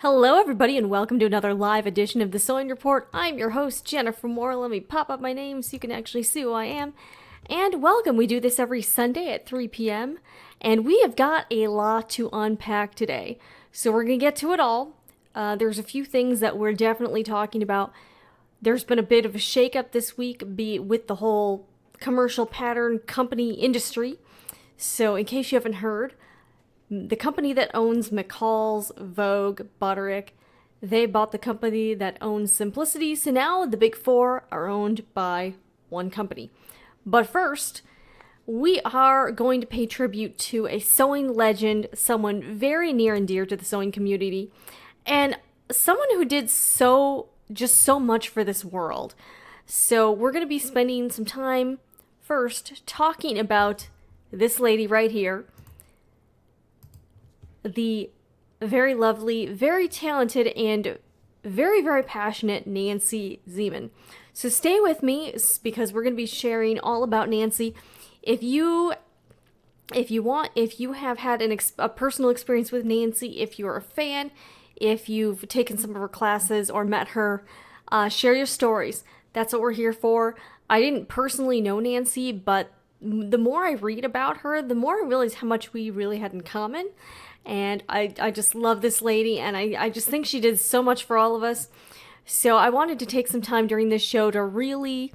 Hello, everybody, and welcome to another live edition of the Sewing Report. I'm your host, Jennifer Moore. Let me pop up my name so you can actually see who I am. And welcome. We do this every Sunday at 3 p.m. And we have got a lot to unpack today. So we're going to get to it all. There's a few things that we're definitely talking about. There's been a bit of a shakeup this week with the whole commercial pattern company industry. So in case you haven't heard, the company that owns McCall's, Vogue, Butterick, they bought the company that owns Simplicity, so now the big four are owned by one company. But first, we are going to pay tribute to a sewing legend, someone very near and dear to the sewing community, and someone who did so much for this world. So we're going to be spending some time first talking about this lady right here, the very lovely, very talented, and very, very passionate Nancy Zieman. So stay with me because we're going to be sharing all about Nancy. If you have had a personal experience with Nancy, if you're a fan, if you've taken some of her classes or met her, share your stories. That's what we're here for. I didn't personally know Nancy, but the more I read about her, the more I realize how much we really had in common. And I just love this lady, and I just think she did so much for all of us. So I wanted to take some time during this show to really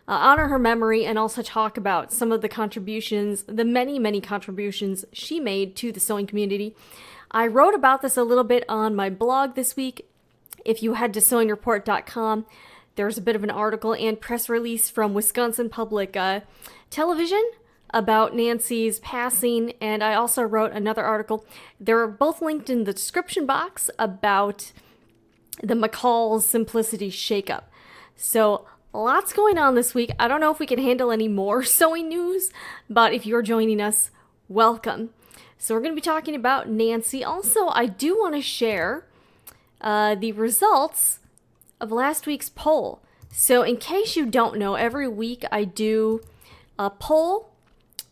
honor her memory and also talk about some of the contributions, the many, many contributions she made to the sewing community. I wrote about this a little bit on my blog this week. If you head to sewingreport.com, there's a bit of an article and press release from Wisconsin Public Television about Nancy's passing, and I also wrote another article. They're both linked in the description box about the McCall's Simplicity shakeup. So lots going on this week. I don't know if we can handle any more sewing news, but if you're joining us, welcome. So we're going to be talking about Nancy. Also, I do want to share the results of last week's poll. So in case you don't know, every week I do a poll.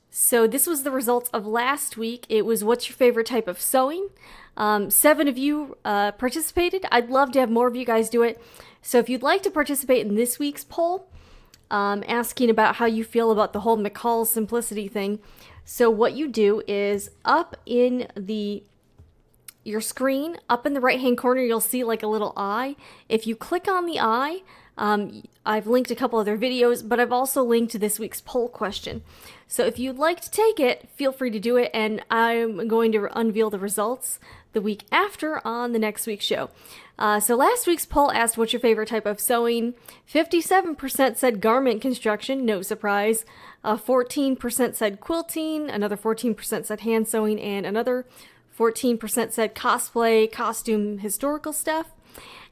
So this was the results of last week. It was, what's your favorite type of sewing? 7 of you participated. I'd love to have more of you guys do it. So if you'd like to participate in this week's poll, asking about how you feel about the whole McCall's Simplicity thing. So what you do is up in your screen, up in the right-hand corner, you'll see like a little eye. If you click on the eye, I've linked a couple other videos, but I've also linked this week's poll question. So if you'd like to take it, feel free to do it, and I'm going to unveil the results the week after on the next week's show. So last week's poll asked, what's your favorite type of sewing? 57% said garment construction, no surprise. 14% said quilting, another 14% said hand sewing, and another 14% said cosplay, costume, historical stuff.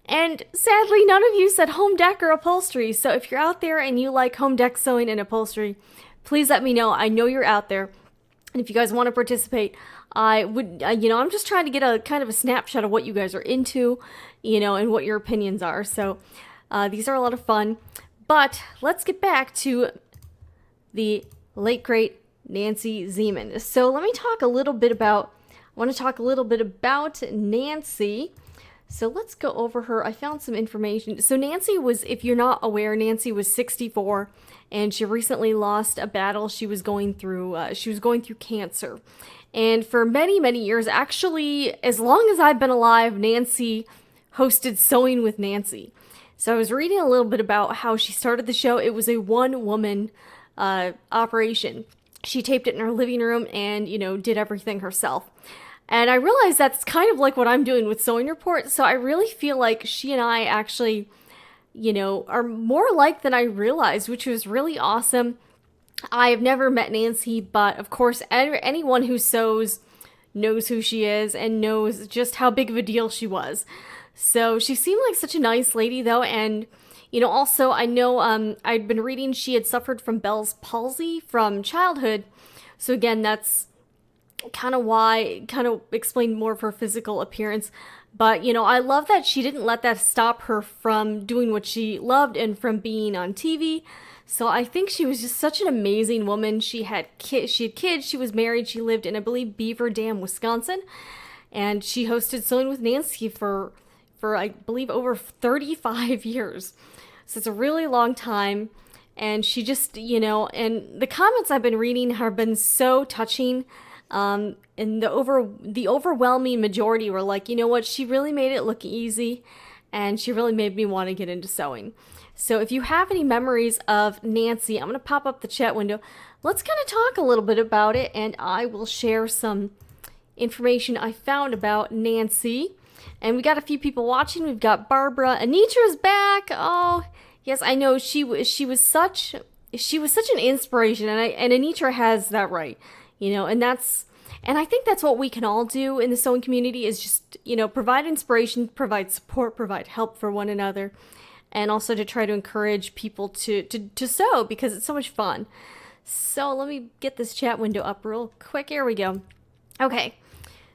And sadly, none of you said home dec or upholstery. So if you're out there and you like home dec sewing and upholstery, please let me know. I know you're out there. And if you guys want to participate, I would, I'm just trying to get a kind of a snapshot of what you guys are into, and what your opinions are. So these are a lot of fun. But let's get back to the late, great Nancy Zieman. So let me talk a little bit about Nancy. So let's go over her. I found some information. So Nancy was, if you're not aware, Nancy was 64, and she recently lost a battle she was going through. She was going through cancer. And for many, many years, actually, as long as I've been alive, Nancy hosted Sewing with Nancy. So I was reading a little bit about how she started the show. It was a one-woman operation. She taped it in her living room and, did everything herself. And I realized that's kind of like what I'm doing with Sewing Report. So I really feel like she and I actually, are more alike than I realized, which was really awesome. I have never met Nancy, but of course, anyone who sews knows who she is and knows just how big of a deal she was. So she seemed like such a nice lady, though. And, also, I know I'd been reading she had suffered from Bell's palsy from childhood. So again, that's kind of explained more of her physical appearance. But, I love that she didn't let that stop her from doing what she loved and from being on TV. So I think she was just such an amazing woman. She had kids, she was married, she lived in, I believe, Beaver Dam, Wisconsin. and she hosted Sewing with Nancy for I believe over 35 years. So it's a really long time. And she just, and the comments I've been reading have been so touching. And the overwhelming majority were like, you know what, she really made it look easy, and she really made me want to get into sewing. So if you have any memories of Nancy, I'm going to pop up the chat window. Let's kind of talk a little bit about it, and I will share some information I found about Nancy. And we got a few people watching. We've got Barbara. Anitra's back. Oh, yes, I know. She was such an inspiration, and Anitra has that right, and I think that's what we can all do in the sewing community is just, provide inspiration, provide support, provide help for one another, and also to try to encourage people to sew because it's so much fun. So let me get this chat window up real quick. Here we go. Okay.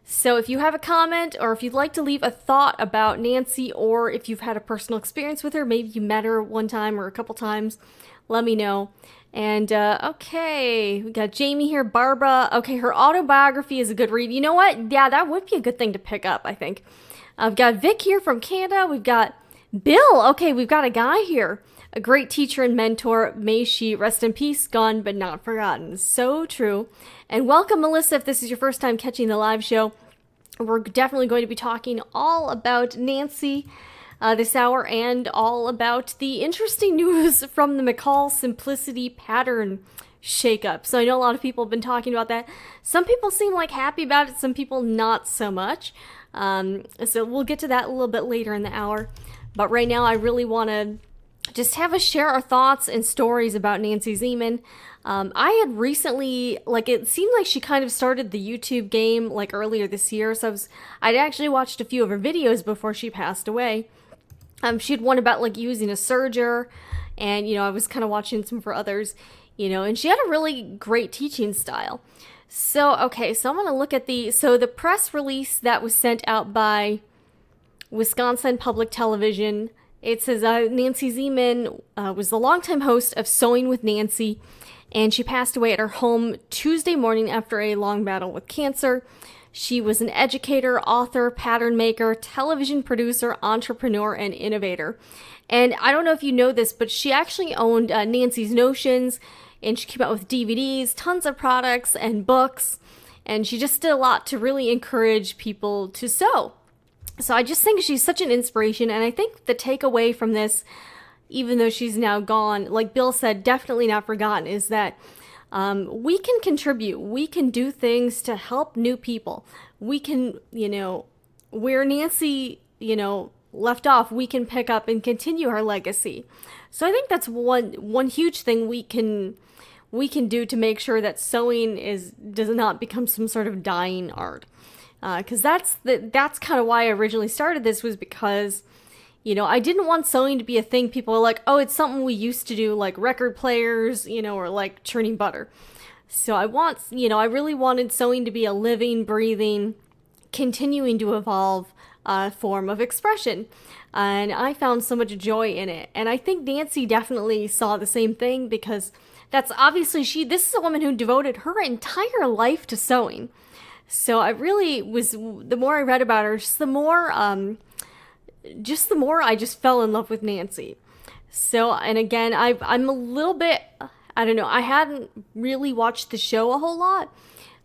So if you have a comment, or if you'd like to leave a thought about Nancy, or if you've had a personal experience with her, maybe you met her one time or a couple times, let me know. And okay, we got Jamie here, Barbara. Okay, her autobiography is a good read. You know what? Yeah, that would be a good thing to pick up, I think. I've got Vic here from Canada. We've got Bill. Okay, we've got a guy here. A great teacher and mentor. May she rest in peace, gone but not forgotten. So true. And welcome, Melissa, if this is your first time catching the live show. We're definitely going to be talking all about Nancy this hour, and all about the interesting news from the McCall's Simplicity pattern shakeup. So I know a lot of people have been talking about that. Some people seem like happy about it, some people not so much. So we'll get to that a little bit later in the hour. But right now I really want to just have us share our thoughts and stories about Nancy Zieman. I had recently, it seemed like she kind of started the YouTube game earlier this year. So I'd actually watched a few of her videos before she passed away. She had one about using a serger, and I was kind of watching some for others, and she had a really great teaching style. So okay, so I'm gonna look at the press release that was sent out by Wisconsin Public Television. It says Nancy Zieman was the longtime host of Sewing with Nancy, and she passed away at her home Tuesday morning after a long battle with cancer. She was an educator, author, pattern maker, television producer, entrepreneur, and innovator. And I don't know if you know this, but she actually owned Nancy's Notions, and she came out with DVDs, tons of products, and books. And she just did a lot to really encourage people to sew. So I just think she's such an inspiration, and I think the takeaway from this, even though she's now gone, like Bill said, definitely not forgotten, is that we can contribute. We can do things to help new people. We can, where Nancy, left off, we can pick up and continue her legacy. So I think that's one huge thing we can do to make sure that sewing does not become some sort of dying art. Because that's kind of why I originally started this, was because I didn't want sewing to be a thing people are like, oh, it's something we used to do, like record players, or like churning butter. So I really wanted sewing to be a living, breathing, continuing to evolve form of expression. And I found so much joy in it. And I think Nancy definitely saw the same thing, because that's obviously this is a woman who devoted her entire life to sewing. So I really the more I read about her, just the more I just fell in love with Nancy. So, and again, I'm a little bit, I don't know, I hadn't really watched the show a whole lot,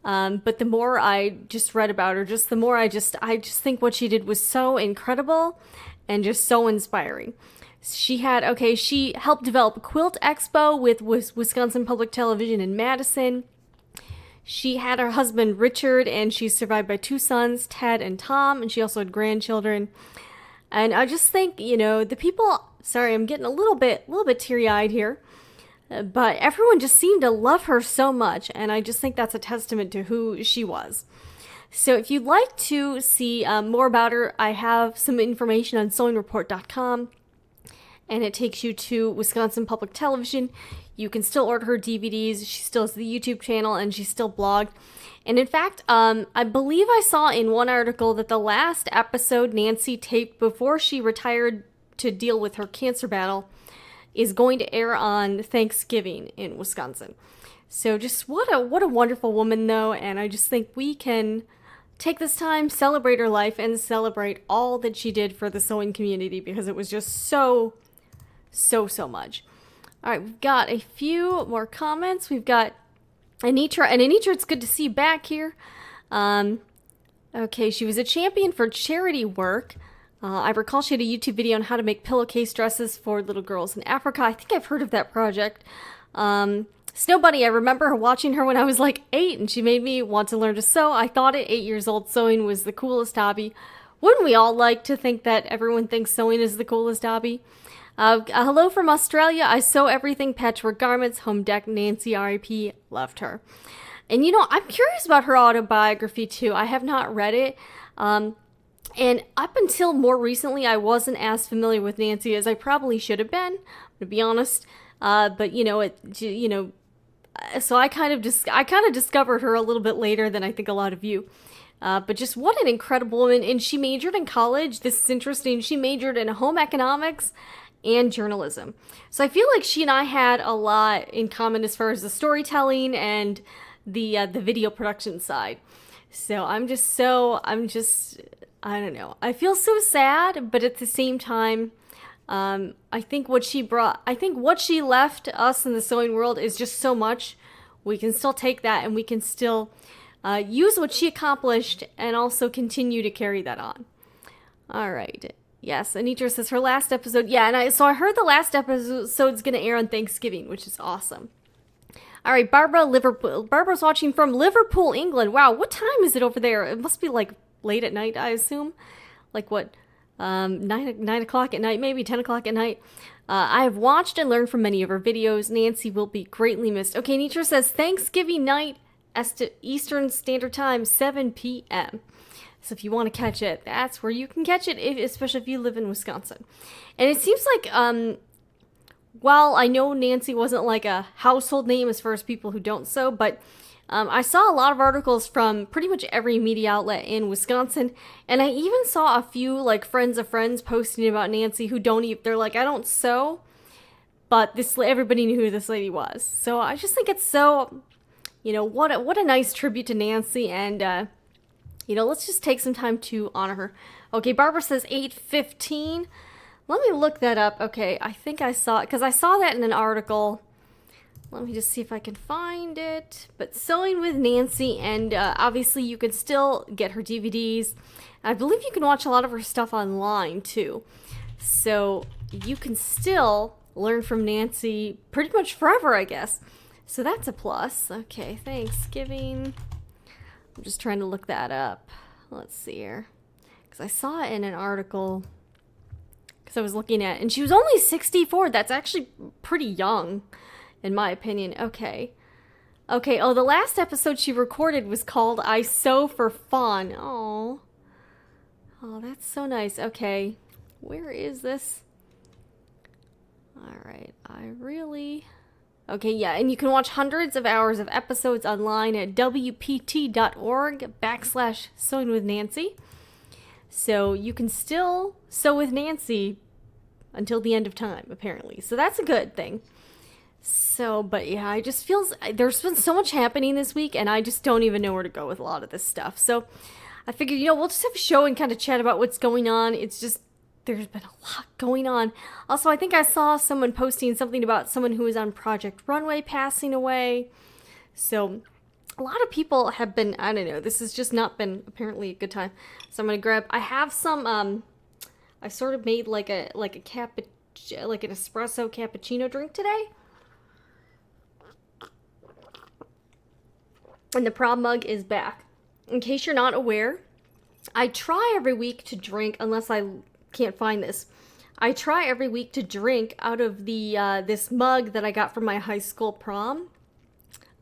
but the more I just read about her, just the more I just think what she did was so incredible and just so inspiring. She helped develop a quilt expo with Wisconsin Public Television in Madison. She had her husband Richard, and she's survived by 2 sons, Ted and Tom, and she also had grandchildren. And I just think, the people, sorry, I'm getting a little bit teary-eyed here, but everyone just seemed to love her so much, and I just think that's a testament to who she was. So if you'd like to see more about her, I have some information on SewingReport.com, and it takes you to Wisconsin Public Television. You can still order her DVDs. She still has the YouTube channel, and she's still blogged. And in fact, I believe I saw in one article that the last episode Nancy taped before she retired to deal with her cancer battle is going to air on Thanksgiving in Wisconsin. So just what a wonderful woman, though, and I just think we can take this time, celebrate her life, and celebrate all that she did for the sewing community, because it was just so much. All right, we've got a few more comments. We've got Anitra, and Anitra, it's good to see you back here. Okay, she was a champion for charity work. I recall she had a YouTube video on how to make pillowcase dresses for little girls in Africa. I think I've heard of that project. Snow Bunny, I remember watching her when I was like 8, and she made me want to learn to sew. I thought at 8 years old sewing was the coolest hobby. Wouldn't we all like to think that everyone thinks sewing is the coolest hobby? Hello from Australia. I sew everything, patchwork garments, home deck, Nancy, R.I.P. Loved her. And I'm curious about her autobiography too. I have not read it. And up until more recently, I wasn't as familiar with Nancy as I probably should have been, to be honest. But so I kind of discovered her a little bit later than I think a lot of you. But just what an incredible woman. And she majored in college. This is interesting. She majored in home economics and journalism. So I feel like she and I had a lot in common as far as the storytelling and the video production side. So I don't know. I feel so sad, but at the same time, I think what she left us in the sewing world is just so much. We can still take that, and we can still use what she accomplished and also continue to carry that on. All right. Yes, Anitra says her last episode. Yeah, and I heard the last episode's going to air on Thanksgiving, which is awesome. All right, Barbara's watching from Liverpool, England. Wow, what time is it over there? It must be like late at night, I assume. Like what? 9 o'clock at night, maybe 10 o'clock at night. I have watched and learned from many of her videos. Nancy will be greatly missed. Okay, Nitra says Thanksgiving night, Eastern Standard Time, 7 p.m. So if you want to catch it, that's where you can catch it, especially if you live in Wisconsin. And it seems like, while I know Nancy wasn't like a household name as far as people who don't sew, but I saw a lot of articles from pretty much every media outlet in Wisconsin, and I even saw a few like friends of friends posting about Nancy who they're like, I don't sew, but everybody knew who this lady was. So I just think it's so, what a nice tribute to Nancy, and let's just take some time to honor her. Okay, Barbara says 8:15. Let me look that up. Okay, I think I saw it because I saw that in an article. Let me just see if I can find it. But Sewing with Nancy, and obviously you can still get her DVDs. I believe you can watch a lot of her stuff online too. So you can still learn from Nancy pretty much forever, I guess. So that's a plus. Okay, Thanksgiving. I'm just trying to look that up. Let's see here. Because I saw it in an article. Because I was looking at it. And she was only 64. That's actually pretty young, in my opinion. Okay. Oh, the last episode she recorded was called I Sew for Fun. Oh, that's so nice. Okay. Where is this? All right. Okay, yeah, and you can watch hundreds of hours of episodes online at wpt.org/Sewing with Nancy. So you can still sew with Nancy until the end of time, apparently. So that's a good thing. So, but yeah, I just feels there's been so much happening this week, and I just don't even know where to go with a lot of this stuff. So I figured, we'll just have a show and kind of chat about what's going on. It's just, there's been a lot going on. Also, I think I saw someone posting something about someone who was on Project Runway passing away. So a lot of people have been, I don't know, this has just not been apparently a good time. So I'm going to I have some, I sort of made like an espresso cappuccino drink today. And the prom mug is back. In case you're not aware, I try every week to drink, unless I can't find this. I try every week to drink out of the this mug that I got from my high school prom.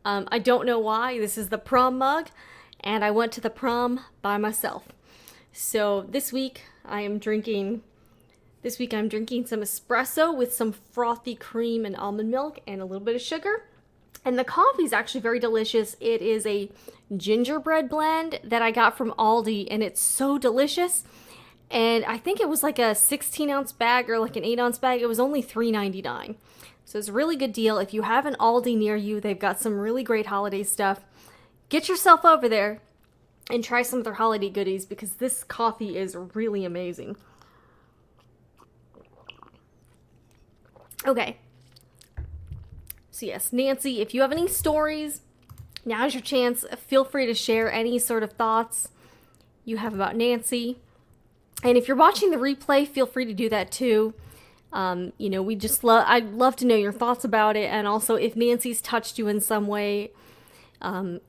I don't know why. This is the prom mug, and I went to the prom by myself. So this week I'm drinking some espresso with some frothy cream and almond milk and a little bit of sugar. And the coffee is actually very delicious. It is a gingerbread blend that I got from Aldi, and it's so delicious. And I think it was like a 16-ounce bag or like an 8-ounce bag. It was only $3.99. So it's a really good deal. If you have an Aldi near you, they've got some really great holiday stuff. Get yourself over there. and try some of their holiday goodies because this coffee is really amazing. Okay. So yes, Nancy, if you have any stories, now's your chance. Feel free to share any sort of thoughts you have about Nancy. And if you're watching the replay, feel free to do that too. I'd love to know your thoughts about it. And also if Nancy's touched you in some way, if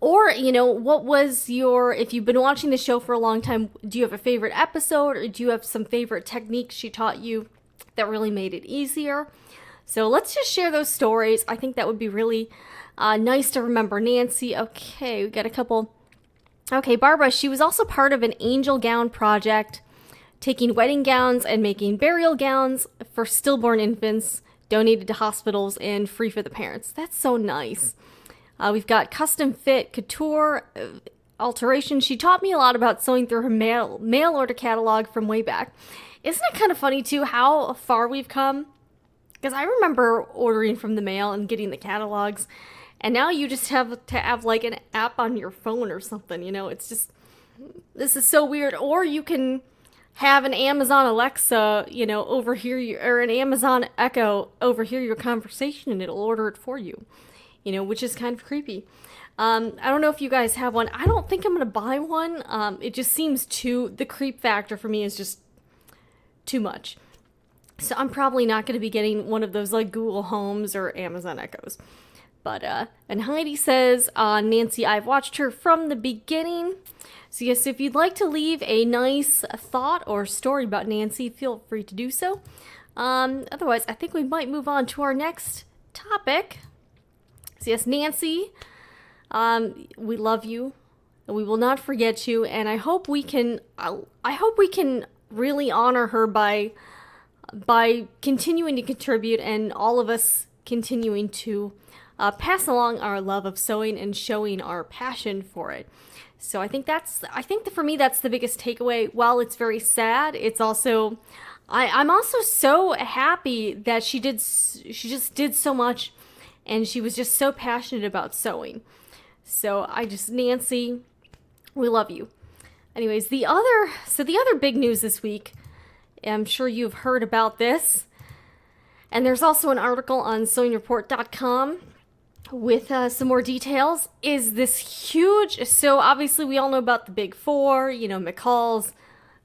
you've been watching the show for a long time, do you have a favorite episode or do you have some favorite techniques she taught you that really made it easier? So let's just share those stories. I think that would be really nice to remember. Nancy, okay, we got a couple. Okay, Barbara, she was also part of an angel gown project, taking wedding gowns and making burial gowns for stillborn infants, donated to hospitals and free for the parents. That's so nice. We've got custom fit, couture, alteration. She taught me a lot about sewing through her mail order catalog from way back. Isn't it kind of funny too how far we've come? Because I remember ordering from the mail and getting the catalogs, and now you just have to have like an app on your phone or something, it's just, this is so weird. Or you can have an Amazon Alexa, overhear you, or an Amazon Echo overhear your conversation and it'll order it for you, which is kind of creepy. I don't know if you guys have one. I don't think I'm going to buy one. It just seems the creep factor for me is just too much. So I'm probably not going to be getting one of those like Google Homes or Amazon Echoes. But, and Heidi says, Nancy, I've watched her from the beginning. So yes, if you'd like to leave a nice thought or story about Nancy, feel free to do so. Otherwise, I think we might move on to our next topic. So yes, Nancy, we love you, and we will not forget you. And I hope we can really honor her by continuing to contribute, and all of us continuing to pass along our love of sewing and showing our passion for it. So I think for me that's the biggest takeaway. While it's very sad, it's also I'm also so happy that she just did so much, and she was just so passionate about sewing. So Nancy, we love you. Anyways, the other big news this week, I'm sure you've heard about this, and there's also an article on SewingReport.com with some more details, is this huge, so obviously we all know about the big four, McCall's,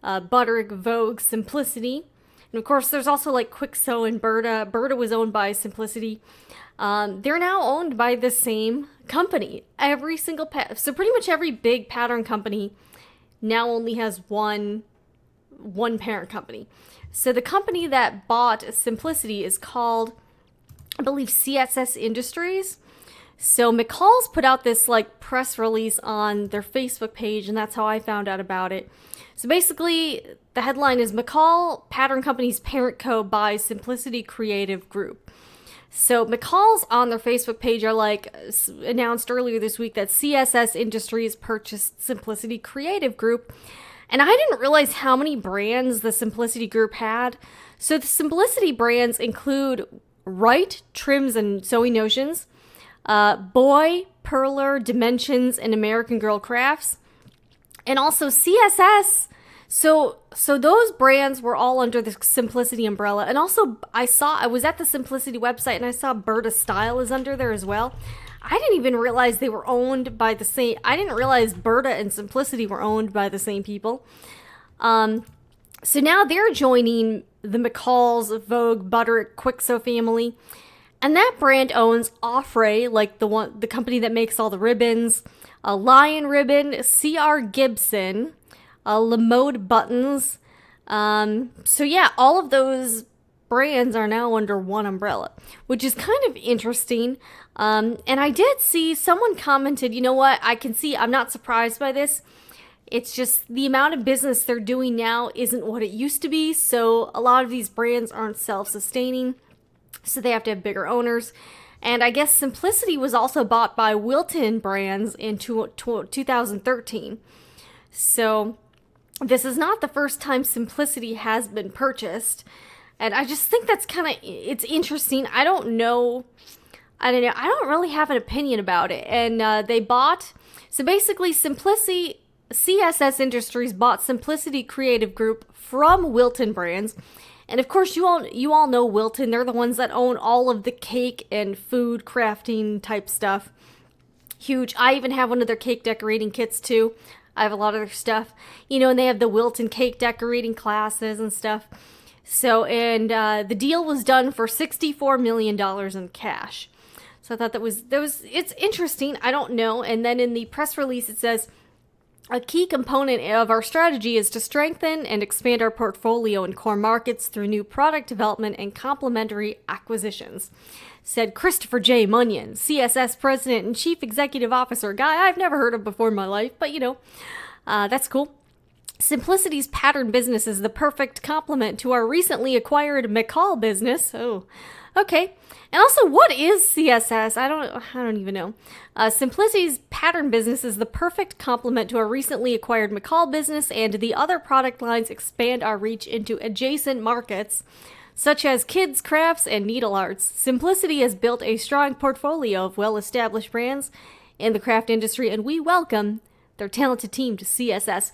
Butterick, Vogue, Simplicity, and of course there's also like Kwik Sew and Burda. Burda was owned by Simplicity. They're now owned by the same company. So pretty much every big pattern company now only has one parent company. So the company that bought Simplicity is called, I believe, CSS Industries. So McCall's put out this like press release on their Facebook page, and that's how I found out about it. So basically, the headline is McCall Pattern Company's parent co buys Simplicity Creative Group. So McCall's on their Facebook page are like announced earlier this week that CSS Industries purchased Simplicity Creative Group. And I didn't realize how many brands the Simplicity Group had. So the Simplicity brands include Wright, Trims, and Sewing Notions, Boy, Perler, Dimensions, and American Girl Crafts, and also CSS. So those brands were all under the Simplicity umbrella. And also I was at the Simplicity website and I saw Burda Style is under there as well. I didn't even realize they were owned by the same. I didn't realize Burda and Simplicity were owned by the same people. So now they're joining the McCall's, Vogue, Butterick, Kwik Sew family, and that brand owns Offray, like the company that makes all the ribbons, Lion Ribbon, C.R. Gibson, LeMode Buttons. So yeah, all of those brands are now under one umbrella, which is kind of interesting. And I did see someone commented, you know what, I'm not surprised by this. It's just the amount of business they're doing now isn't what it used to be. So a lot of these brands aren't self-sustaining. So they have to have bigger owners. And I guess Simplicity was also bought by Wilton Brands in 2013. So this is not the first time Simplicity has been purchased. And I just think that's it's interesting. I don't know. I don't really have an opinion about it. And so basically Simplicity CSS Industries bought Simplicity Creative Group from Wilton Brands. And of course, you all know Wilton. They're the ones that own all of the cake and food crafting type stuff. Huge. I even have one of their cake decorating kits too. I have a lot of their stuff. And they have the Wilton cake decorating classes and stuff. So, and the deal was done for $64 million in cash. So I thought it's interesting. I don't know. And then in the press release, it says, a key component of our strategy is to strengthen and expand our portfolio in core markets through new product development and complementary acquisitions, said Christopher J. Munyon, CSS President and Chief Executive Officer, a guy I've never heard of before in my life, but that's cool. Simplicity's pattern business is the perfect complement to our recently acquired McCall business. Oh, okay. And also, what is CSS? I don't even know. Simplicity's pattern business is the perfect complement to our recently acquired McCall business, and the other product lines expand our reach into adjacent markets, such as kids, crafts, and needle arts. Simplicity has built a strong portfolio of well-established brands in the craft industry, and we welcome their talented team to CSS.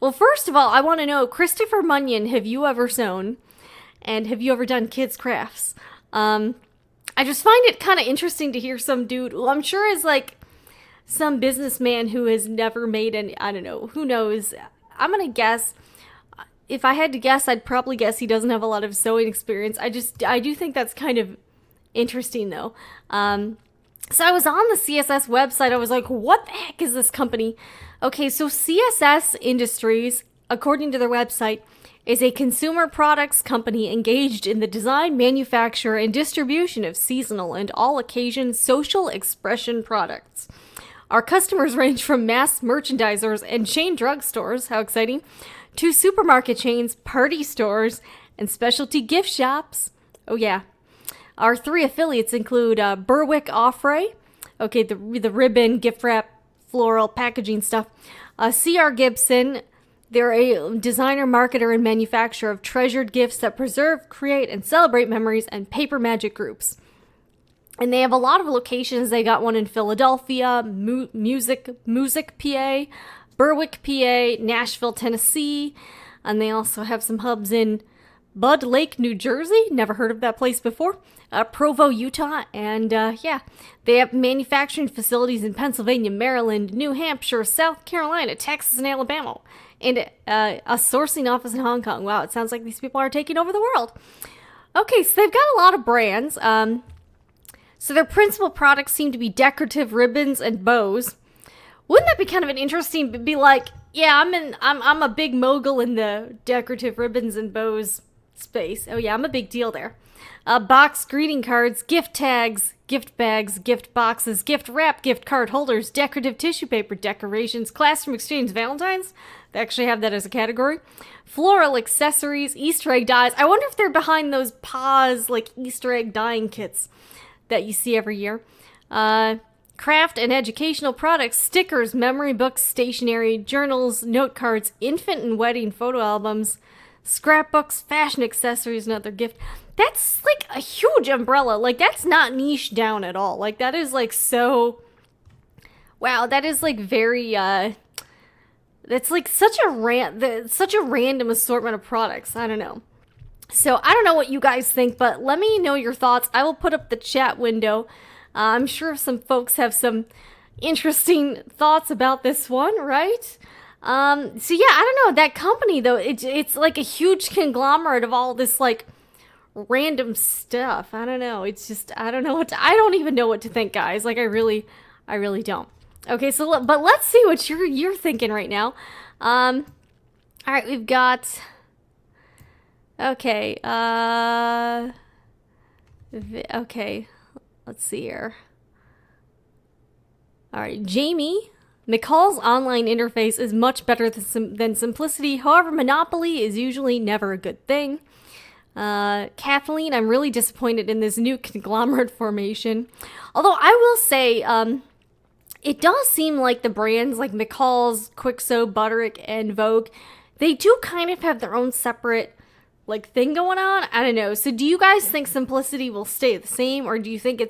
Well, first of all, I want to know, Christopher Munyon, have you ever sewn? And have you ever done kids' crafts? I just find it kind of interesting to hear some dude, who I'm sure is like some businessman who has never made any, I don't know, who knows. I'm going to guess, if I had to guess, I'd probably guess he doesn't have a lot of sewing experience. I do think that's kind of interesting though. So I was on the CSS website. I was like, what the heck is this company? Okay, so CSS Industries, according to their website, is a consumer products company engaged in the design, manufacture, and distribution of seasonal and all-occasion social expression products. Our customers range from mass merchandisers and chain drugstores, how exciting, to supermarket chains, party stores, and specialty gift shops. Oh yeah. Our 3 affiliates include Berwick Offray, okay, the ribbon, gift wrap, floral, packaging stuff. C.R. Gibson, they're a designer, marketer, and manufacturer of treasured gifts that preserve, create, and celebrate memories, and paper magic groups. And they have a lot of locations. They got one in Philadelphia, Music, PA, Berwick, PA, Nashville, Tennessee, and they also have some hubs in Bud Lake, New Jersey. Never heard of that place before. Provo, Utah, and they have manufacturing facilities in Pennsylvania, Maryland, New Hampshire, South Carolina, Texas, and Alabama, and a sourcing office in Hong Kong. Wow, it sounds like these people are taking over the world. Okay, so they've got a lot of brands. So their principal products seem to be decorative ribbons and bows. Wouldn't that be kind of an interesting, be like, yeah, I'm a big mogul in the decorative ribbons and bows space. Oh yeah, I'm a big deal there. Box greeting cards, gift tags, gift bags, gift boxes, gift wrap, gift card holders, decorative tissue paper, decorations, classroom exchange, Valentine's. They actually have that as a category. Floral accessories, Easter egg dyes. I wonder if they're behind those paws, like Easter egg dyeing kits that you see every year. Craft and educational products, stickers, memory books, stationery, journals, note cards, infant and wedding photo albums, scrapbooks, fashion accessories, and other gift. That's like a huge umbrella. Like, that's not niche down at all. Like, that is like so, wow, that is like very, that's like such a random assortment of products. I don't know. So I don't know what you guys think, but let me know your thoughts. I will put up the chat window. I'm sure some folks have some interesting thoughts about this one, right? So yeah, I don't know. That company though, it's like a huge conglomerate of all this like random stuff. I don't know. It's just, I don't even know what to think, guys. Like I really don't. Okay, so but let's see what you're thinking right now. All right, we've got. Okay. Okay. Let's see here. All right, Jamie. McCall's online interface is much better than Simplicity. However, monopoly is usually never a good thing. Kathleen, I'm really disappointed in this new conglomerate formation. Although I will say, it does seem like the brands like McCall's, Kwik Sew, Butterick, and Vogue, they do kind of have their own separate like thing going on. I don't know. So do you guys think Simplicity will stay the same, or do you think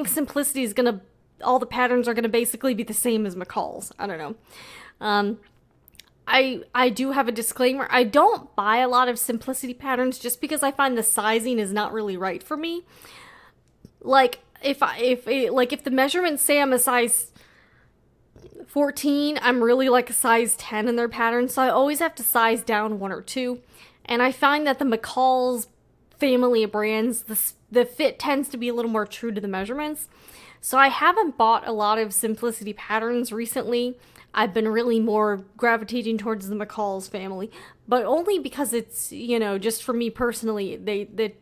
Simplicity is gonna, all the patterns are gonna basically be the same as McCall's? I don't know. I do have a disclaimer. I don't buy a lot of simplicity patterns just because I find the sizing is not really right for me. Like if the measurements say I'm a size 14, I'm really like a size 10 in their pattern, so I always have to size down 1 or 2. And I find that the McCall's family of brands, the fit tends to be a little more true to the measurements. So I haven't bought a lot of simplicity patterns recently. I've been really more gravitating towards the McCall's family, but only because it's, just for me personally, the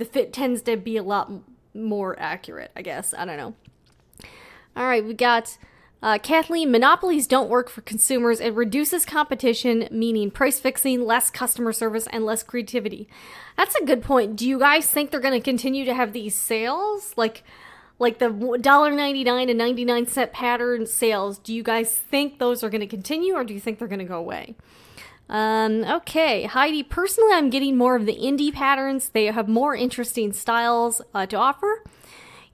fit tends to be a lot more accurate, I guess. I don't know. All right, we got Kathleen. Monopolies don't work for consumers. It reduces competition, meaning price fixing, less customer service, and less creativity. That's a good point. Do you guys think they're going to continue to have these sales? Like the $1.99 and 99-cent pattern sales, do you guys think those are going to continue, or do you think they're going to go away? Okay, Heidi, personally, I'm getting more of the indie patterns. They have more interesting styles to offer.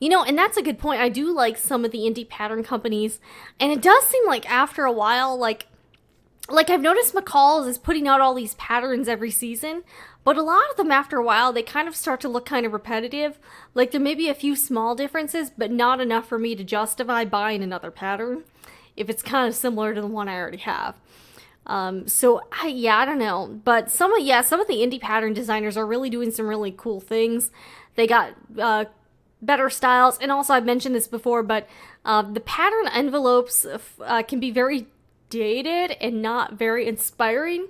And that's a good point. I do like some of the indie pattern companies, and it does seem like after a while, like I've noticed McCall's is putting out all these patterns every season, but a lot of them after a while, they kind of start to look kind of repetitive. Like there may be a few small differences, but not enough for me to justify buying another pattern if it's kind of similar to the one I already have. I don't know. But some of the indie pattern designers are really doing some really cool things. They got better styles, and also I've mentioned this before, but the pattern envelopes can be very dated and not very inspiring.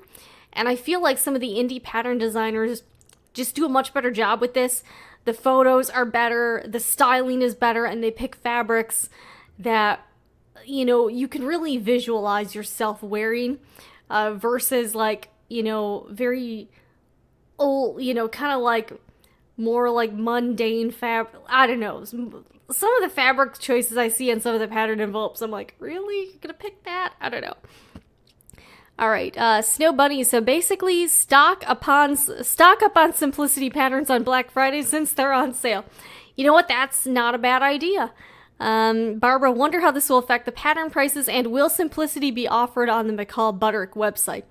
And I feel like some of the indie pattern designers just do a much better job with this. The photos are better, the styling is better, and they pick fabrics that, you can really visualize yourself wearing versus very old, kind of like more like mundane fabric. I don't know. Some of the fabric choices I see in some of the pattern envelopes, I'm like, really? You're gonna pick that? I don't know. All right, Snow Bunny. So basically, stock up on simplicity patterns on Black Friday since they're on sale. You know what? That's not a bad idea. Barbara, wonder how this will affect the pattern prices, and will simplicity be offered on the McCall Butterick website?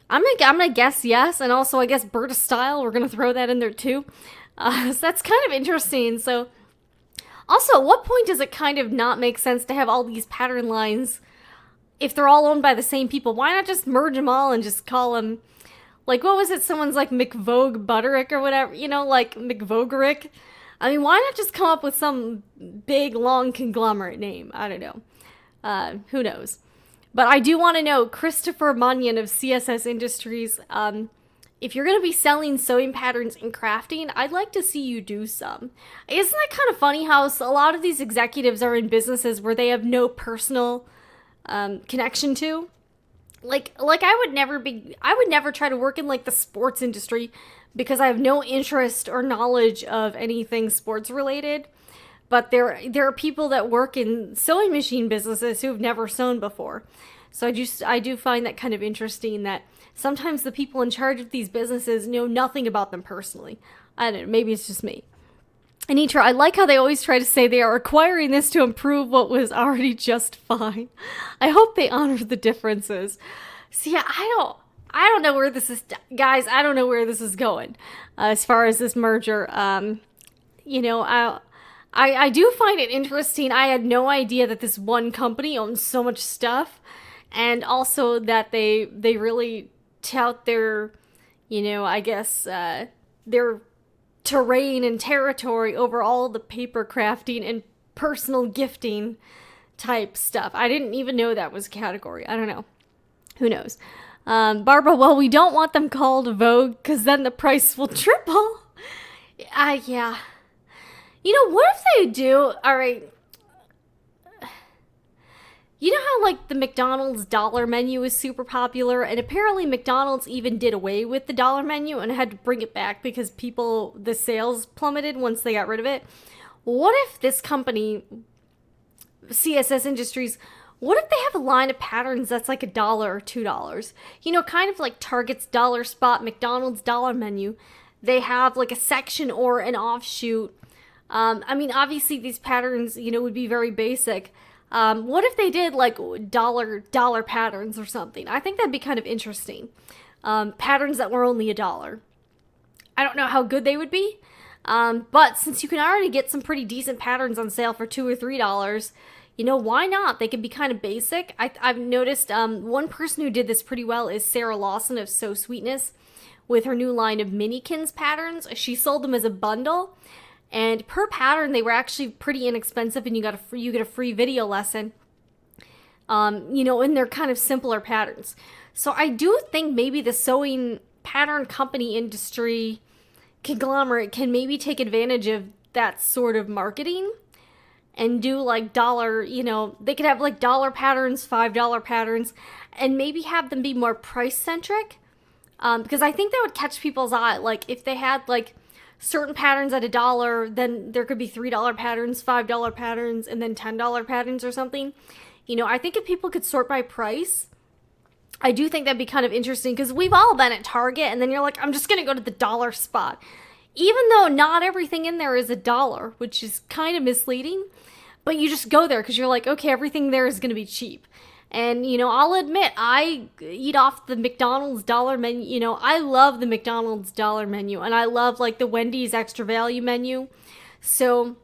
I'm gonna guess yes, and also I guess Berta Style. We're gonna throw that in there too. So that's kind of interesting. So, also, at what point does it kind of not make sense to have all these pattern lines? If they're all owned by the same people, why not just merge them all and just call them, like, what was it? Someone's like McVogue Butterick or whatever, like McVogerick. I mean, why not just come up with some big, long conglomerate name? I don't know. Who knows? But I do want to know, Christopher Munyon of CSS Industries, if you're going to be selling sewing patterns and crafting, I'd like to see you do some. Isn't that kind of funny how a lot of these executives are in businesses where they have no personal connection to? Like I would never try to work in like the sports industry because I have no interest or knowledge of anything sports related. But there are people that work in sewing machine businesses who've never sewn before. So I do find that kind of interesting that sometimes the people in charge of these businesses know nothing about them personally. I don't know, maybe it's just me. Anitra, I like how they always try to say they are acquiring this to improve what was already just fine. I hope they honor the differences. See, I don't know where this is, guys. I don't know where this is going as far as this merger. I do find it interesting. I had no idea that this one company owns so much stuff, and also that they really tout their, their terrain and territory over all the paper crafting and personal gifting type stuff. I didn't even know that was a category. I don't know. Who knows? Barbara, well, we don't want them called Vogue because then the price will triple. Yeah. What if they do? All right. You know how, like, the McDonald's dollar menu is super popular, and apparently McDonald's even did away with the dollar menu and had to bring it back because the sales plummeted once they got rid of it? What if this company, CSS Industries, what if they have a line of patterns that's like $1 or $2? Kind of like Target's dollar spot, McDonald's dollar menu. They have like a section or an offshoot. Obviously these patterns, would be very basic. What if they did like dollar patterns or something? I think that'd be kind of interesting. Patterns that were only $1. I don't know how good they would be, but since you can already get some pretty decent patterns on sale for $2 or $3, why not? They could be kind of basic. I've noticed one person who did this pretty well is Sarah Lawson of Sew Sweetness with her new line of Minikins patterns. She sold them as a bundle, and per pattern they were actually pretty inexpensive, and you get a free video lesson. And they're kind of simpler patterns. So I do think maybe the sewing pattern company industry conglomerate can maybe take advantage of that sort of marketing and do like they could have like dollar patterns, $5 patterns, and maybe have them be more price centric, because I think that would catch people's eye. Like if they had like certain patterns at $1, then there could be $3 patterns, $5 patterns, and then $10 patterns or something. I think if people could sort by price, I do think that'd be kind of interesting, because we've all been at Target and then you're like, I'm just going to go to the dollar spot. Even though not everything in there is $1, which is kind of misleading, but you just go there because you're like, okay, everything there is going to be cheap. And, I'll admit, I eat off the McDonald's dollar menu. I love the McDonald's dollar menu, and I love like the Wendy's extra value menu. So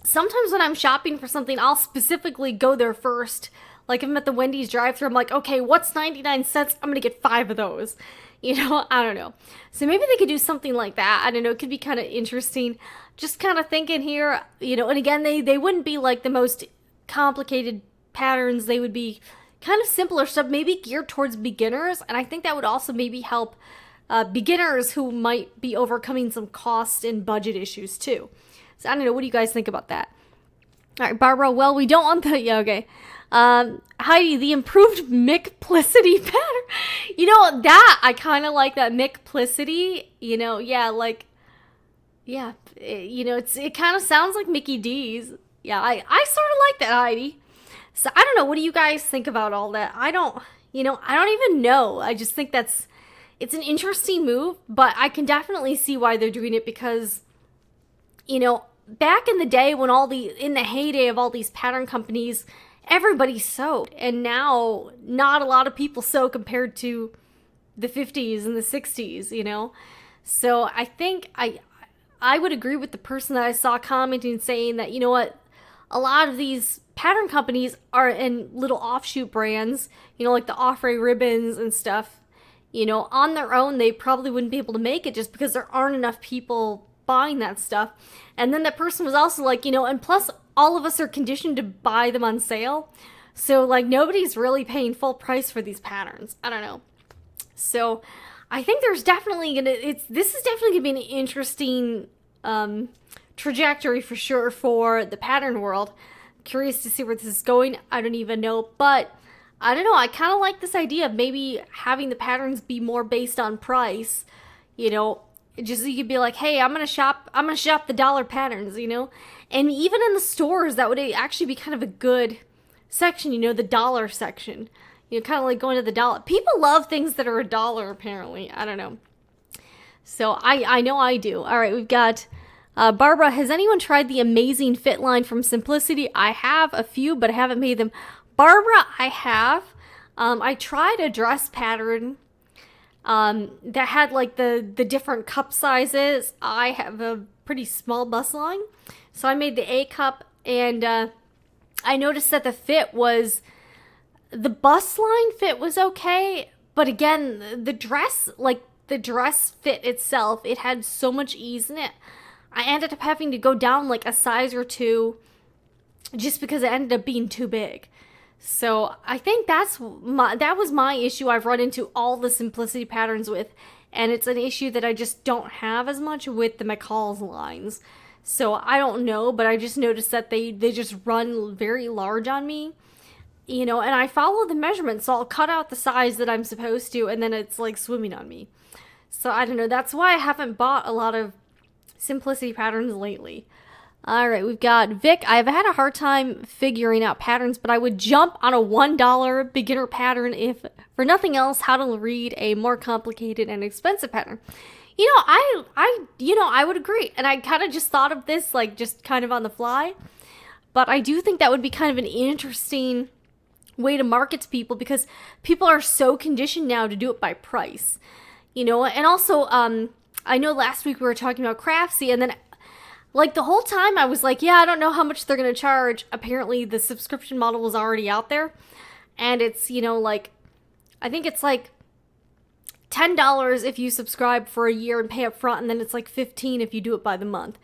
sometimes when I'm shopping for something, I'll specifically go there first. Like if I'm at the Wendy's drive-thru, I'm like, okay, what's 99 cents? I'm going to get 5 of those. I don't know. So maybe they could do something like that. I don't know. It could be kind of interesting. Just kind of thinking here, and again, they wouldn't be like the most complicated patterns. They would be kind of simpler stuff, maybe geared towards beginners. And I think that would also maybe help beginners who might be overcoming some cost and budget issues too. So I don't know. What do you guys think about that? All right, Barbara. Well, we don't want the, yeah, okay. Heidi, the improved Mickplicity pattern. That, I kind of like that Mickplicity, it kind of sounds like Mickey D's. Yeah, I sort of like that, Heidi. So I don't know. What do you guys think about all that? I don't even know. I just think it's an interesting move, but I can definitely see why they're doing it, because, back in the day when in the heyday of all these pattern companies, everybody sewed, and now not a lot of people sew compared to the 50s and the 60s, So I think I would agree with the person that I saw commenting saying that, what, a lot of these pattern companies are in little offshoot brands, like the Offray ribbons and stuff, on their own, they probably wouldn't be able to make it just because there aren't enough people buying that stuff. And then that person was also like, and plus all of us are conditioned to buy them on sale. So like nobody's really paying full price for these patterns. I don't know. So I think there's definitely this is definitely gonna be an interesting trajectory for sure for the pattern world. Curious to see where this is going. I don't even know, but I don't know. I kind of like this idea of maybe having the patterns be more based on price. Just so you could be like, hey, I'm gonna shop the dollar patterns, and even in the stores, that would actually be kind of a good section, the dollar section, kind of like going to the dollar. People love things that are $1, apparently. I don't know. So I know I do. All right, we've got Barbara. Has anyone tried the Amazing Fit line from Simplicity? I have a few, but I haven't made them. Barbara, I have. I tried a dress pattern that had like the different cup sizes. I have a pretty small bust line, so I made the A cup, and I noticed that the bust line fit was okay, but again, the dress fit itself, it had so much ease in it. I ended up having to go down like a size or two just because it ended up being too big. So I think that was my issue I've run into all the Simplicity patterns with, and it's an issue that I just don't have as much with the McCall's lines. So I don't know, but I just noticed that they just run very large on me, and I follow the measurements, so I'll cut out the size that I'm supposed to, and then it's like swimming on me. So I don't know, that's why I haven't bought a lot of Simplicity patterns lately. All right, we've got Vic. I've had a hard time figuring out patterns, but I would jump on a $1 beginner pattern if, for nothing else, how to read a more complicated and expensive pattern. I would agree. And I kind of just thought of this, like, just kind of on the fly. but I do think that would be kind of an interesting way to market to people, because people are so conditioned now to do it by price, and also, I know last week we were talking about Craftsy, and then like the whole time I was like, yeah, I don't know how much they're going to charge. Apparently the subscription model was already out there, and it's, like, I think it's like $10 if you subscribe for a year and pay up front, and then it's like $15 if you do it by the month.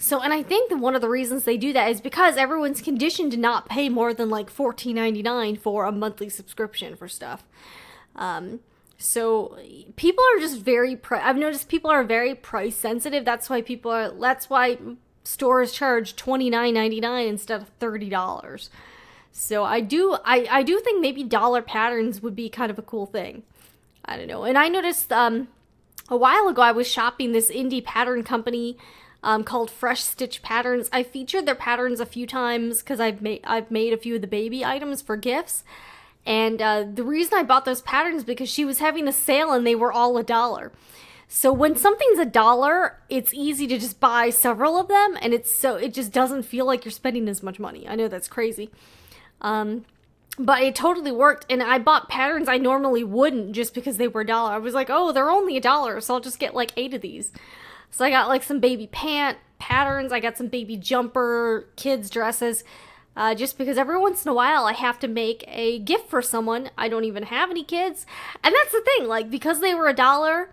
So, and I think that one of the reasons they do that is because everyone's conditioned to not pay more than like $14.99 for a monthly subscription for stuff. So people are just I've noticed people are very price sensitive. That's why stores charge $29.99 instead of $30. So I do think maybe dollar patterns would be kind of a cool thing. I don't know. And I noticed, a while ago I was shopping this indie pattern company, called Fresh Stitch Patterns. I featured their patterns a few times because I've made a few of the baby items for gifts. And the reason I bought those patterns because she was having a sale and they were all $1. So when something's $1, it's easy to just buy several of them, and it just doesn't feel like you're spending as much money. I know that's crazy. But it totally worked, and I bought patterns I normally wouldn't just because they were $1. I was like, oh, they're only $1, so I'll just get like 8 of these. So I got like some baby pant patterns, I got some baby jumper, kids dresses, just because every once in a while I have to make a gift for someone. I don't even have any kids, and that's the thing, like, because they were $1,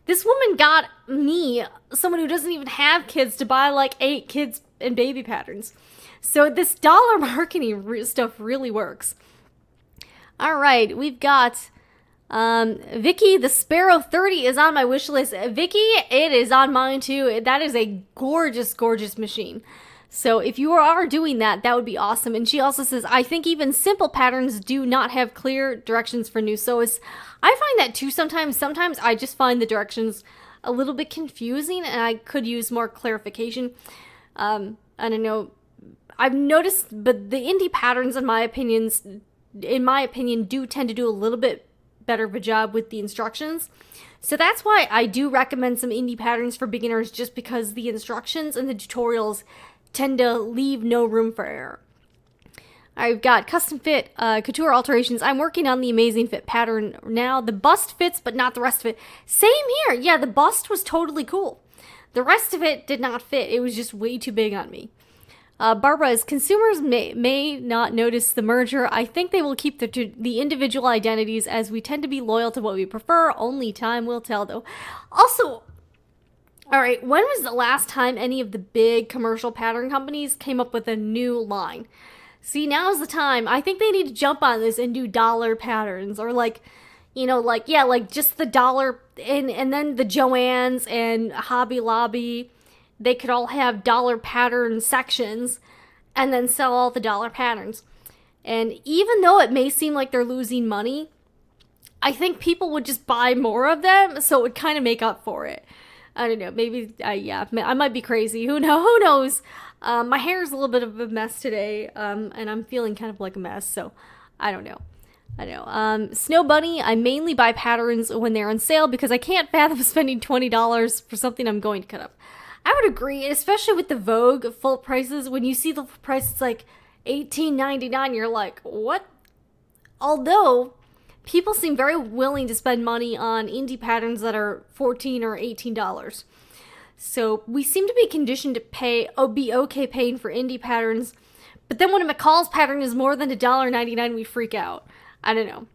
this woman got me, someone who doesn't even have kids, to buy like 8 kids and baby patterns. So this dollar marketing stuff really works. All right, we've got Vicky the Sparrow 30 is on my wish list. Vicky, it is on mine too. That is a gorgeous, gorgeous machine. So if you are doing that, that would be awesome. And she also says, I think even simple patterns do not have clear directions for new sewists. I find that too sometimes. Sometimes I just find the directions a little bit confusing and I could use more clarification. I don't know. I've noticed, but the indie patterns, in my opinion, do tend to do a little bit better of a job with the instructions. So that's why I do recommend some indie patterns for beginners, just because the instructions and the tutorials tend to leave no room for error. I've got custom fit couture alterations. I'm working on the amazing fit pattern now. The bust fits, but not the rest of it. Same here. Yeah, the bust was totally cool. The rest of it did not fit. It was just way too big on me. Barbara, as consumers may not notice the merger, I think they will keep the individual identities, as we tend to be loyal to what we prefer. Only time will tell, though. Also, all right, when was the last time any of the big commercial pattern companies came up with a new line? See, now's the time. I think they need to jump on this and do dollar patterns, or like just the dollar, and then the Joann's and Hobby Lobby, they could all have dollar pattern sections and then sell all the dollar patterns. And even though it may seem like they're losing money, I think people would just buy more of them, so it would kind of make up for it. I don't know, maybe, I might be crazy. Who knows? My hair is a little bit of a mess today, and I'm feeling kind of like a mess, so I don't know. Snow Bunny, I mainly buy patterns when they're on sale because I can't fathom spending $20 for something I'm going to cut up. I would agree, especially with the Vogue full prices. When you see the full price, it's like $18.99. You're like, what? Although, people seem very willing to spend money on indie patterns that are $14 or $18. So we seem to be conditioned to be okay paying for indie patterns. But then when a McCall's pattern is more than $1.99, we freak out. I don't know.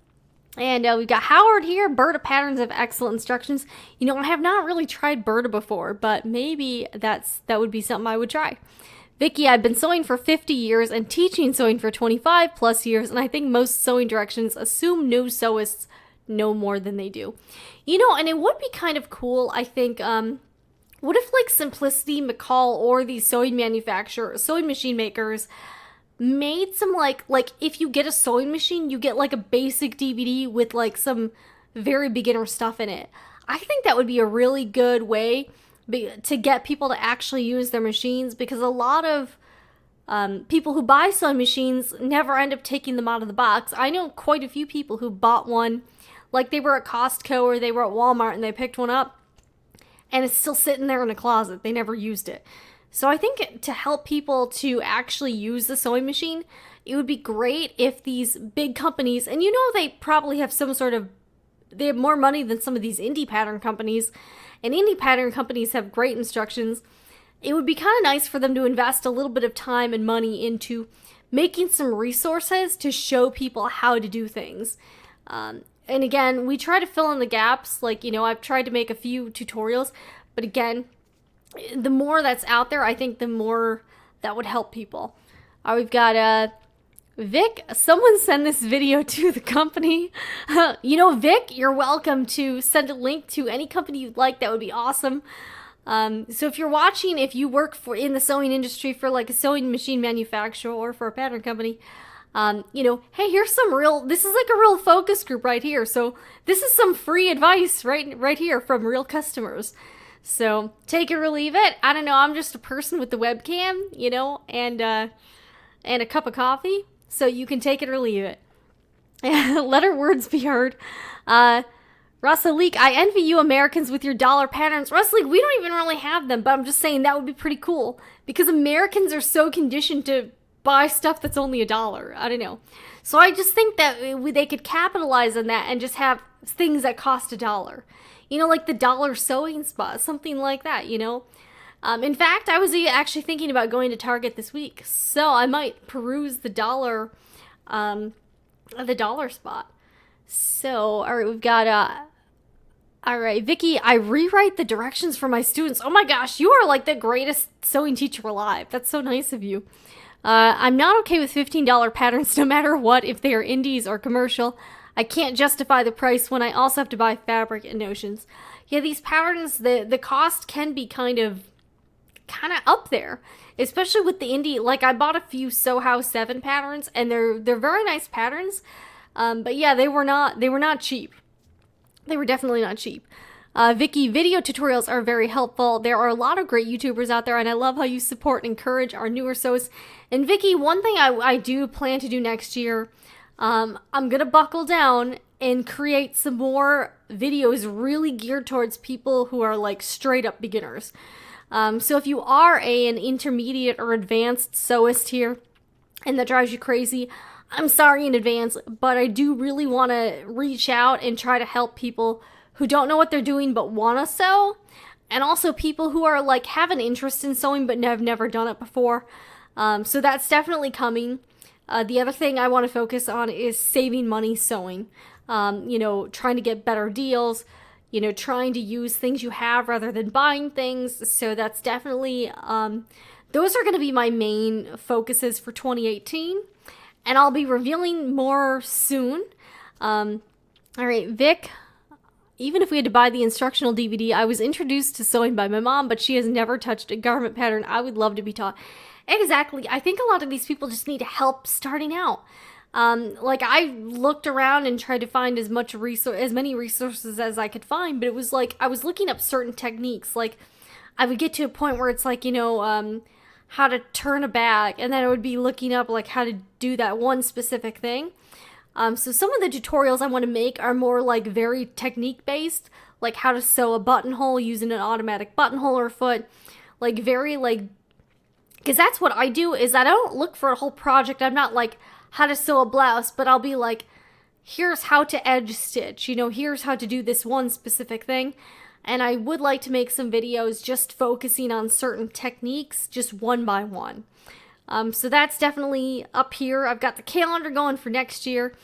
And we've got Howard here. Berta patterns have excellent instructions. I have not really tried Berta before, but maybe that would be something I would try. Vicky, I've been sewing for 50 years and teaching sewing for 25 plus years, and I think most sewing directions assume new sewists know more than they do. And it would be kind of cool, I think, what if like Simplicity, McCall, or these sewing machine makers made some like if you get a sewing machine, you get like a basic DVD with like some very beginner stuff in it. I think that would be a really good way to get people to actually use their machines, because a lot of people who buy sewing machines never end up taking them out of the box. I know quite a few people who bought one, like they were at Costco or they were at Walmart and they picked one up and it's still sitting there in a closet. They never used it. So I think to help people to actually use the sewing machine, it would be great if these big companies, and they probably have they have more money than some of these indie pattern companies, and indie pattern companies have great instructions. It would be kind of nice for them to invest a little bit of time and money into making some resources to show people how to do things. And again, we try to fill in the gaps. I've tried to make a few tutorials, but again, the more that's out there, I think the more that would help people. We've got Vic. Someone send this video to the company. Vic, you're welcome to send a link to any company you'd like. That would be awesome. So if you're watching, if you work in the sewing industry for like a sewing machine manufacturer or for a pattern company, hey, here's this is like a real focus group right here. So this is some free advice right here from real customers. So take it or leave it. I don't know. I'm just a person with the webcam, and a cup of coffee. So you can take it or leave it. Let our words be heard. Russell I envy you Americans with your dollar patterns. Russell we don't even really have them, but I'm just saying that would be pretty cool because Americans are so conditioned to buy stuff that's only $1. I don't know. So I just think that they could capitalize on that and just have things that cost $1. Like the dollar sewing spot, something like that, In fact, I was actually thinking about going to Target this week, so I might peruse the dollar spot. So, all right, we've got, all right, Vicky, I rewrite the directions for my students. Oh my gosh, you are like the greatest sewing teacher alive. That's so nice of you. I'm not okay with $15 patterns no matter what, if they are indies or commercial. I can't justify the price when I also have to buy fabric and notions. Yeah, these patterns, the cost can be kind of up there, especially with the indie. Like I bought a few Sew House 7 patterns, and they're very nice patterns. But yeah, they were not cheap. They were definitely not cheap. Vicky, video tutorials are very helpful. There are a lot of great YouTubers out there, and I love how you support and encourage our newer sews. And Vicky, one thing I do plan to do next year, I'm gonna buckle down and create some more videos really geared towards people who are like straight up beginners. So if you are an intermediate or advanced sewist here, and that drives you crazy, I'm sorry in advance, but I do really want to reach out and try to help people who don't know what they're doing but want to sew, and also people who are like have an interest in sewing but have never done it before. So that's definitely coming. The other thing I want to focus on is saving money sewing. Trying to get better deals, trying to use things you have rather than buying things. So that's definitely, those are going to be my main focuses for 2018. And I'll be revealing more soon. All right, Vic, even if we had to buy the instructional DVD, I was introduced to sewing by my mom, but she has never touched a garment pattern. I would love to be taught. Exactly. I think a lot of these people just need help starting out. Like I looked around and tried to find as many resources as I could find, but it was like I was looking up certain techniques. Like I would get to a point where it's like, how to turn a bag, and then I would be looking up like how to do that one specific thing. So some of the tutorials I want to make are more like very technique based, like how to sew a buttonhole using an automatic buttonhole foot, like very like, because that's what I do is I don't look for a whole project. I'm not like how to sew a blouse, but I'll be like, here's how to edge stitch, here's how to do this one specific thing. And I would like to make some videos just focusing on certain techniques, just one by one. So that's definitely up here. I've got the calendar going for next year,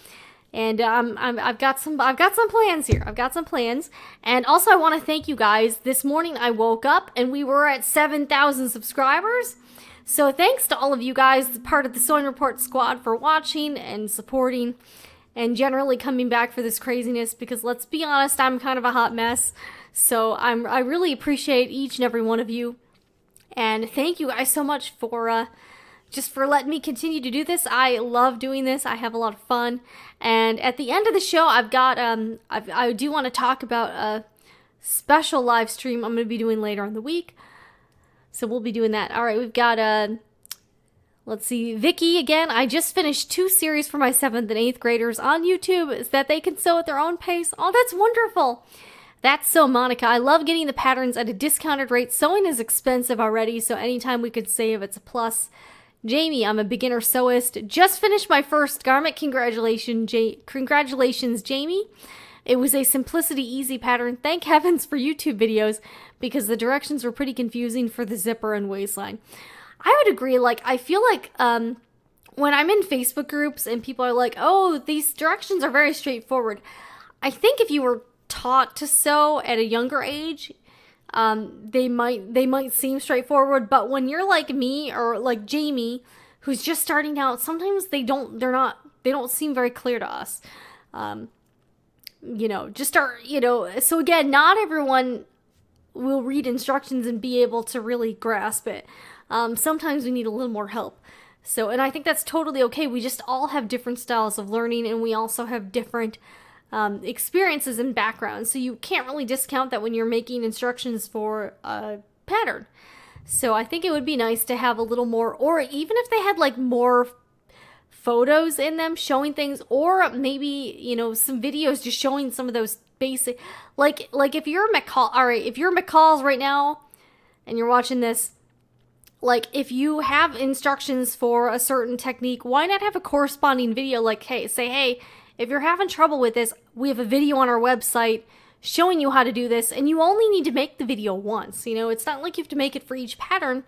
and I've got some plans here. I've got some plans, and also I want to thank you guys. This morning I woke up and we were at 7,000 subscribers. So thanks to all of you guys, part of the Sewing Report squad, for watching and supporting, and generally coming back for this craziness. Because let's be honest, I'm kind of a hot mess. So I really appreciate each and every one of you, and thank you guys so much for just for letting me continue to do this. I love doing this. I have a lot of fun. And at the end of the show, I've got I do want to talk about a special live stream I'm going to be doing later in the week. So we'll be doing that. All right, we've got let's see, Vicky again. I just finished 2 series for my 7th and 8th graders on YouTube so that they can sew at their own pace. Oh, that's wonderful. That's so Monica. I love getting the patterns at a discounted rate. Sewing is expensive already, so anytime we could save, it's a plus. Jamie, I'm a beginner sewist. Just finished my first garment. Congratulations, Jamie. It was a Simplicity Easy pattern. Thank heavens for YouTube videos because the directions were pretty confusing for the zipper and waistline. I would agree. Like, I feel like when I'm in Facebook groups and people are like, oh, these directions are very straightforward. I think if you were taught to sew at a younger age, they might seem straightforward, but when you're like me or like Jamie, who's just starting out, sometimes they don't seem very clear to us. So again, not everyone will read instructions and be able to really grasp it. Sometimes we need a little more help. So, and I think that's totally okay. We just all have different styles of learning, and we also have different experiences and backgrounds. So you can't really discount that when you're making instructions for a pattern. So I think it would be nice to have a little more, or even if they had like more photos in them showing things, or maybe, some videos just showing some of those basic, like if you're if you're McCall's right now and you're watching this, like if you have instructions for a certain technique, why not have a corresponding video? Like, hey, if you're having trouble with this, we have a video on our website showing you how to do this, and you only need to make the video once. It's not like you have to make it for each pattern.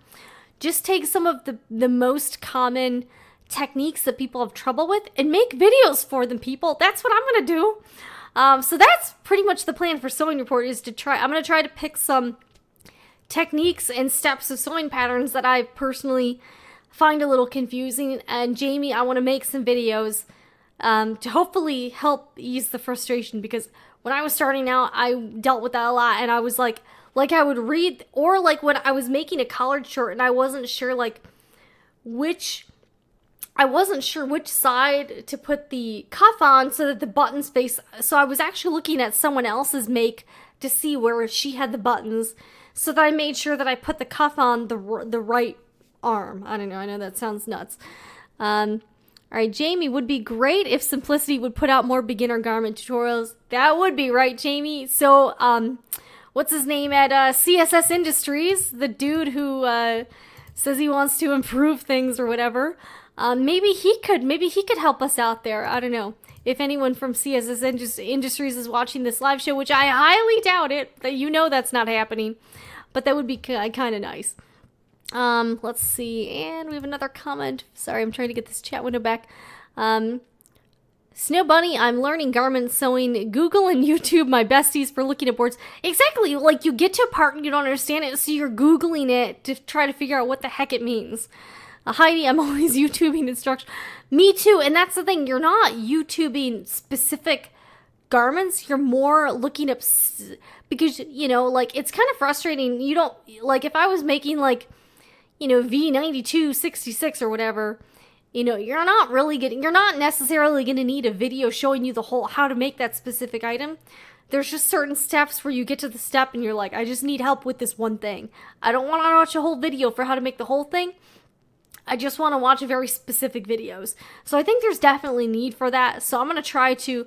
Just take some of the most common techniques that people have trouble with and make videos for them, people. That's what I'm going to do. So that's pretty much the plan for Sewing Report, is I'm going to try to pick some techniques and steps of sewing patterns that I personally find a little confusing. And Jamie, I want to make some videos to hopefully help ease the frustration, because when I was starting out, I dealt with that a lot, and I was like I would read, or like when I was making a collared shirt and I wasn't sure which side to put the cuff on so that the buttons face, so I was actually looking at someone else's make to see where she had the buttons, so that I made sure that I put the cuff on the right arm. I don't know, I know that sounds nuts. All right, Jamie, would be great if Simplicity would put out more beginner garment tutorials. That would be right, Jamie. So, what's his name at CSS Industries? The dude who says he wants to improve things or whatever. Maybe he could help us out there. I don't know. If anyone from CSS Industries is watching this live show, which I highly doubt it, that that's not happening. But that would be kind of nice. Let's see, and we have another comment. Sorry, I'm trying to get this chat window back. Snow Bunny, I'm learning garment sewing. Google and YouTube, my besties for looking at boards. Exactly, like you get to a part and you don't understand it, so you're Googling it to try to figure out what the heck it means. Heidi, I'm always YouTubing instructions. Me too, and that's the thing. You're not YouTubing specific garments. You're more looking up, because, it's kind of frustrating. You don't, if I was making, V9266 or whatever, you're not necessarily going to need a video showing you the whole, how to make that specific item. There's just certain steps where you get to the step and you're like, I just need help with this one thing. I don't want to watch a whole video for how to make the whole thing. I just want to watch very specific videos. So I think there's definitely need for that. So I'm going to try to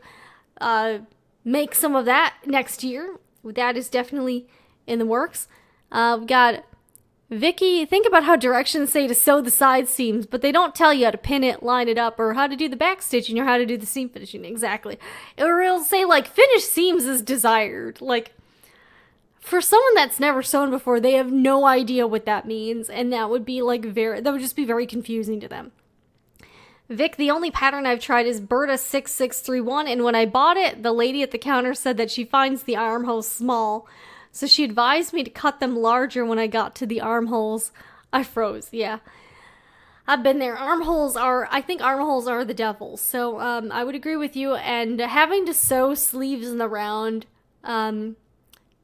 make some of that next year. That is definitely in the works. We've got Vicky, think about how directions say to sew the side seams, but they don't tell you how to pin it, line it up, or how to do the back stitching, or how to do the seam finishing. Exactly. Or it'll say, finished seams is desired. For someone that's never sewn before, they have no idea what that means, and that would be, that would just be very confusing to them. Vic, the only pattern I've tried is Berta 6631, and when I bought it, the lady at the counter said that she finds the armholes small, so she advised me to cut them larger when I got to the armholes. I froze, yeah. I've been there. I think armholes are the devil. So I would agree with you. And having to sew sleeves in the round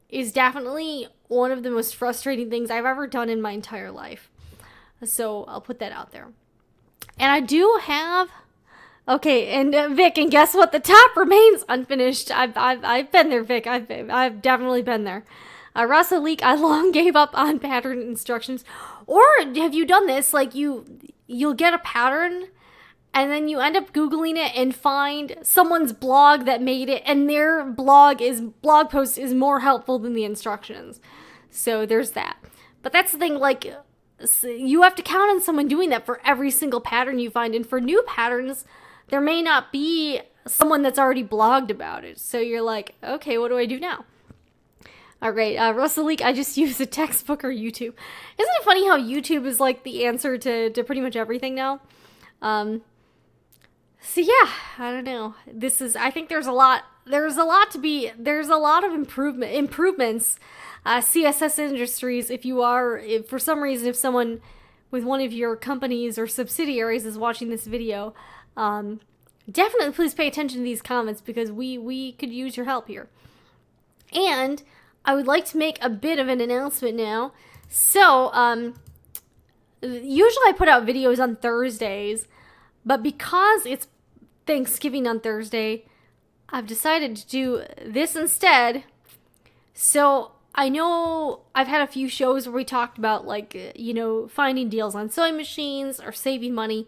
is definitely one of the most frustrating things I've ever done in my entire life. So I'll put that out there. And I do have... Okay, and Vic, and guess what? The top remains unfinished. I've been there, Vic. I've definitely been there. Russell Leak, I long gave up on pattern instructions. Or have you done this? You'll get a pattern, and then you end up Googling it and find someone's blog that made it, and their blog post is more helpful than the instructions. So there's that. But that's the thing, like, you have to count on someone doing that for every single pattern you find. And for new patterns, there may not be someone that's already blogged about it. So you're like, okay, what do I do now? All right, Russell Leak, I just use a textbook or YouTube. Isn't it funny how YouTube is like the answer to pretty much everything now? So yeah, I don't know. I think there's a lot of improvements. CSS Industries, if for some reason, if someone with one of your companies or subsidiaries is watching this video, definitely please pay attention to these comments, because we could use your help here. And I would like to make a bit of an announcement now. So, usually I put out videos on Thursdays, but because it's Thanksgiving on Thursday, I've decided to do this instead. So I know I've had a few shows where we talked about, like, finding deals on sewing machines or saving money.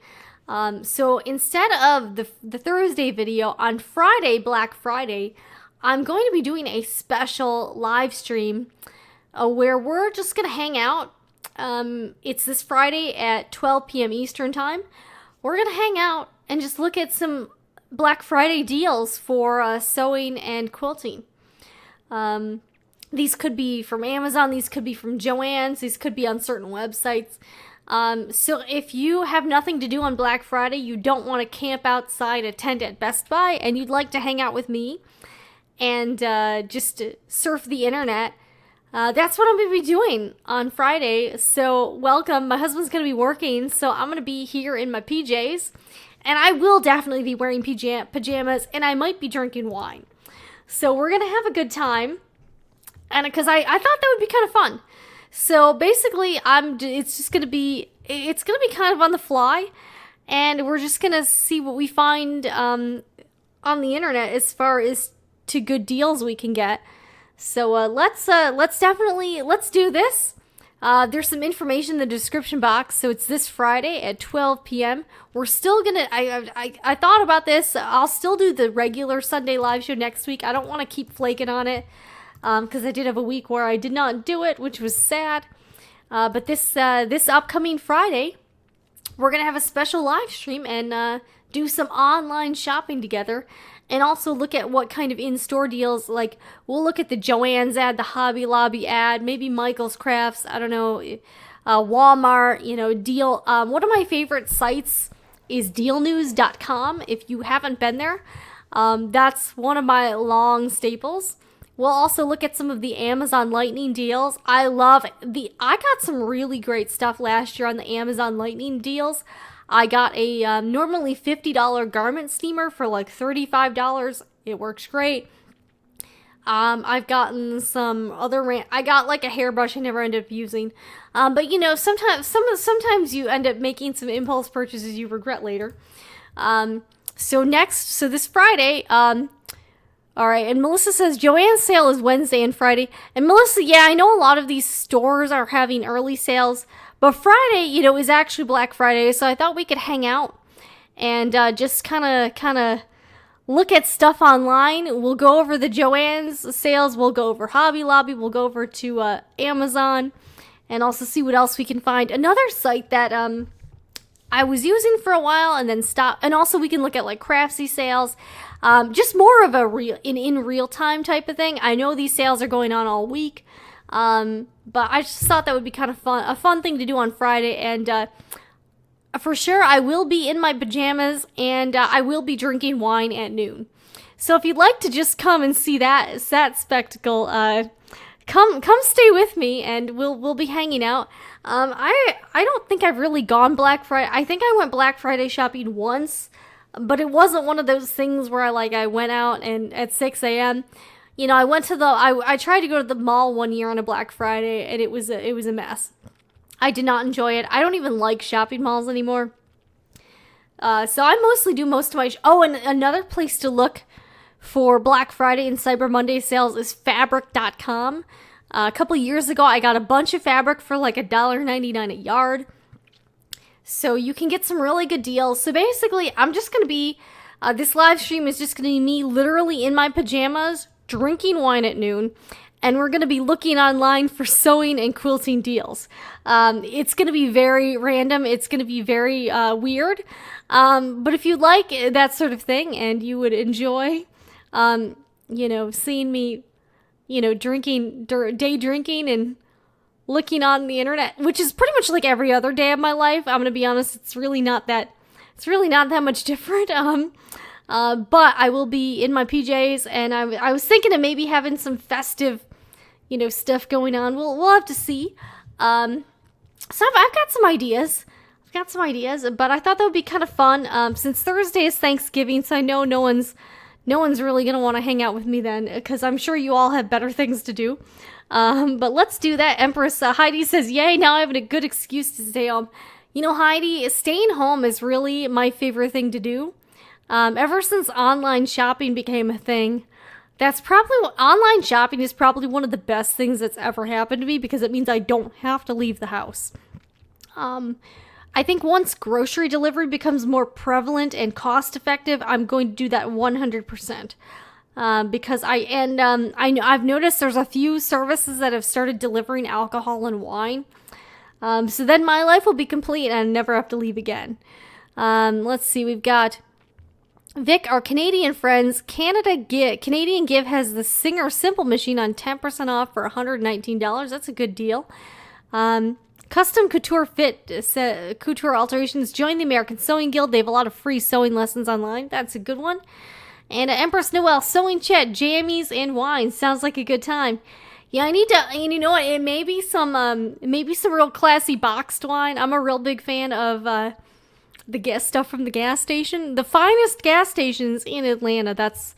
So instead of the Thursday video, on Friday, Black Friday, I'm going to be doing a special live stream where we're just going to hang out. It's this Friday at 12 p.m. Eastern Time. We're going to hang out and just look at some Black Friday deals for sewing and quilting. These could be from Amazon, these could be from Joann's, these could be on certain websites. So if you have nothing to do on Black Friday, you don't want to camp outside a tent at Best Buy, and you'd like to hang out with me and just surf the internet, that's what I'm going to be doing on Friday. So welcome. My husband's going to be working, so I'm going to be here in my PJs, and I will definitely be wearing pajamas, and I might be drinking wine. So we're going to have a good time. And because I thought that would be kind of fun. So basically, it's going to be kind of on the fly, and we're just going to see what we find on the internet as far as to good deals we can get. So let's do this. There's some information in the description box. So it's this Friday at 12 p.m. We're still gonna. I thought about this. I'll still do the regular Sunday live show next week. I don't want to keep flaking on it. Because I did have a week where I did not do it, which was sad. But this upcoming Friday, we're going to have a special live stream and do some online shopping together. And also look at what kind of in-store deals, like we'll look at the Joann's ad, the Hobby Lobby ad, maybe Michael's Crafts, I don't know, Walmart, deal. One of my favorite sites is dealnews.com. If you haven't been there, that's one of my long staples. We'll also look at some of the Amazon Lightning deals. I got some really great stuff last year on the Amazon Lightning deals. I got a normally $50 garment steamer for like $35. It works great. I've gotten some other I got like a hairbrush I never ended up using. But sometimes you end up making some impulse purchases you regret later. So this Friday, all right, and Melissa says, Joann's sale is Wednesday and Friday. And Melissa, yeah, I know a lot of these stores are having early sales, but Friday, is actually Black Friday, so I thought we could hang out and just kind of look at stuff online. We'll go over the Joann's sales, we'll go over Hobby Lobby, we'll go over to Amazon, and also see what else we can find. Another site that I was using for a while and then stopped, and also we can look at like Craftsy sales. Just more of a in real time type of thing. I know these sales are going on all week, but I just thought that would be kind of a fun thing to do on Friday. And for sure, I will be in my pajamas, and I will be drinking wine at noon. So if you'd like to just come and see that spectacle, come stay with me, and we'll be hanging out. I don't think I've really gone Black Friday. I think I went Black Friday shopping once. But it wasn't one of those things where I went out and at 6 a.m. I tried to go to the mall one year on a Black Friday, and it was a mess. I did not enjoy it. I don't even like shopping malls anymore. So I mostly do most of my... and another place to look for Black Friday and Cyber Monday sales is Fabric.com. A couple years ago, I got a bunch of fabric for like $1.99 a yard. So you can get some really good deals. So basically, I'm just going to be, this live stream is just going to be me literally in my pajamas, drinking wine at noon, and we're going to be looking online for sewing and quilting deals. It's going to be very random. It's going to be very weird. But if you like that sort of thing and you would enjoy, seeing me, day drinking and looking on the internet, which is pretty much like every other day of my life. I'm going to be honest, it's really not that much different. But I will be in my PJs, and I was thinking of maybe having some festive, stuff going on. We'll have to see. So I've got some ideas. But I thought that would be kind of fun. Since Thursday is Thanksgiving, so I know no one's really going to want to hang out with me then, because I'm sure you all have better things to do. But let's do that. Empress Heidi says, yay, now I have a good excuse to stay home. Heidi, staying home is really my favorite thing to do. Ever since online shopping became a thing, online shopping is probably one of the best things that's ever happened to me, because it means I don't have to leave the house. I think once grocery delivery becomes more prevalent and cost effective, I'm going to do that 100%. Because I've noticed there's a few services that have started delivering alcohol and wine. So then my life will be complete and I never have to leave again. Let's see, we've got Vic, our Canadian friends. Canadian Give has the Singer Simple machine on 10% off for $119. That's a good deal. Custom Couture Fit, Couture Alterations. Join the American Sewing Guild. They have a lot of free sewing lessons online. That's a good one. And Empress Noel, Sewing Chat, jammies, and wine. Sounds like a good time. Yeah, I need to, and you know what, it may be some real classy boxed wine. I'm a real big fan of the gas stuff from the gas station. The finest gas stations in Atlanta. That's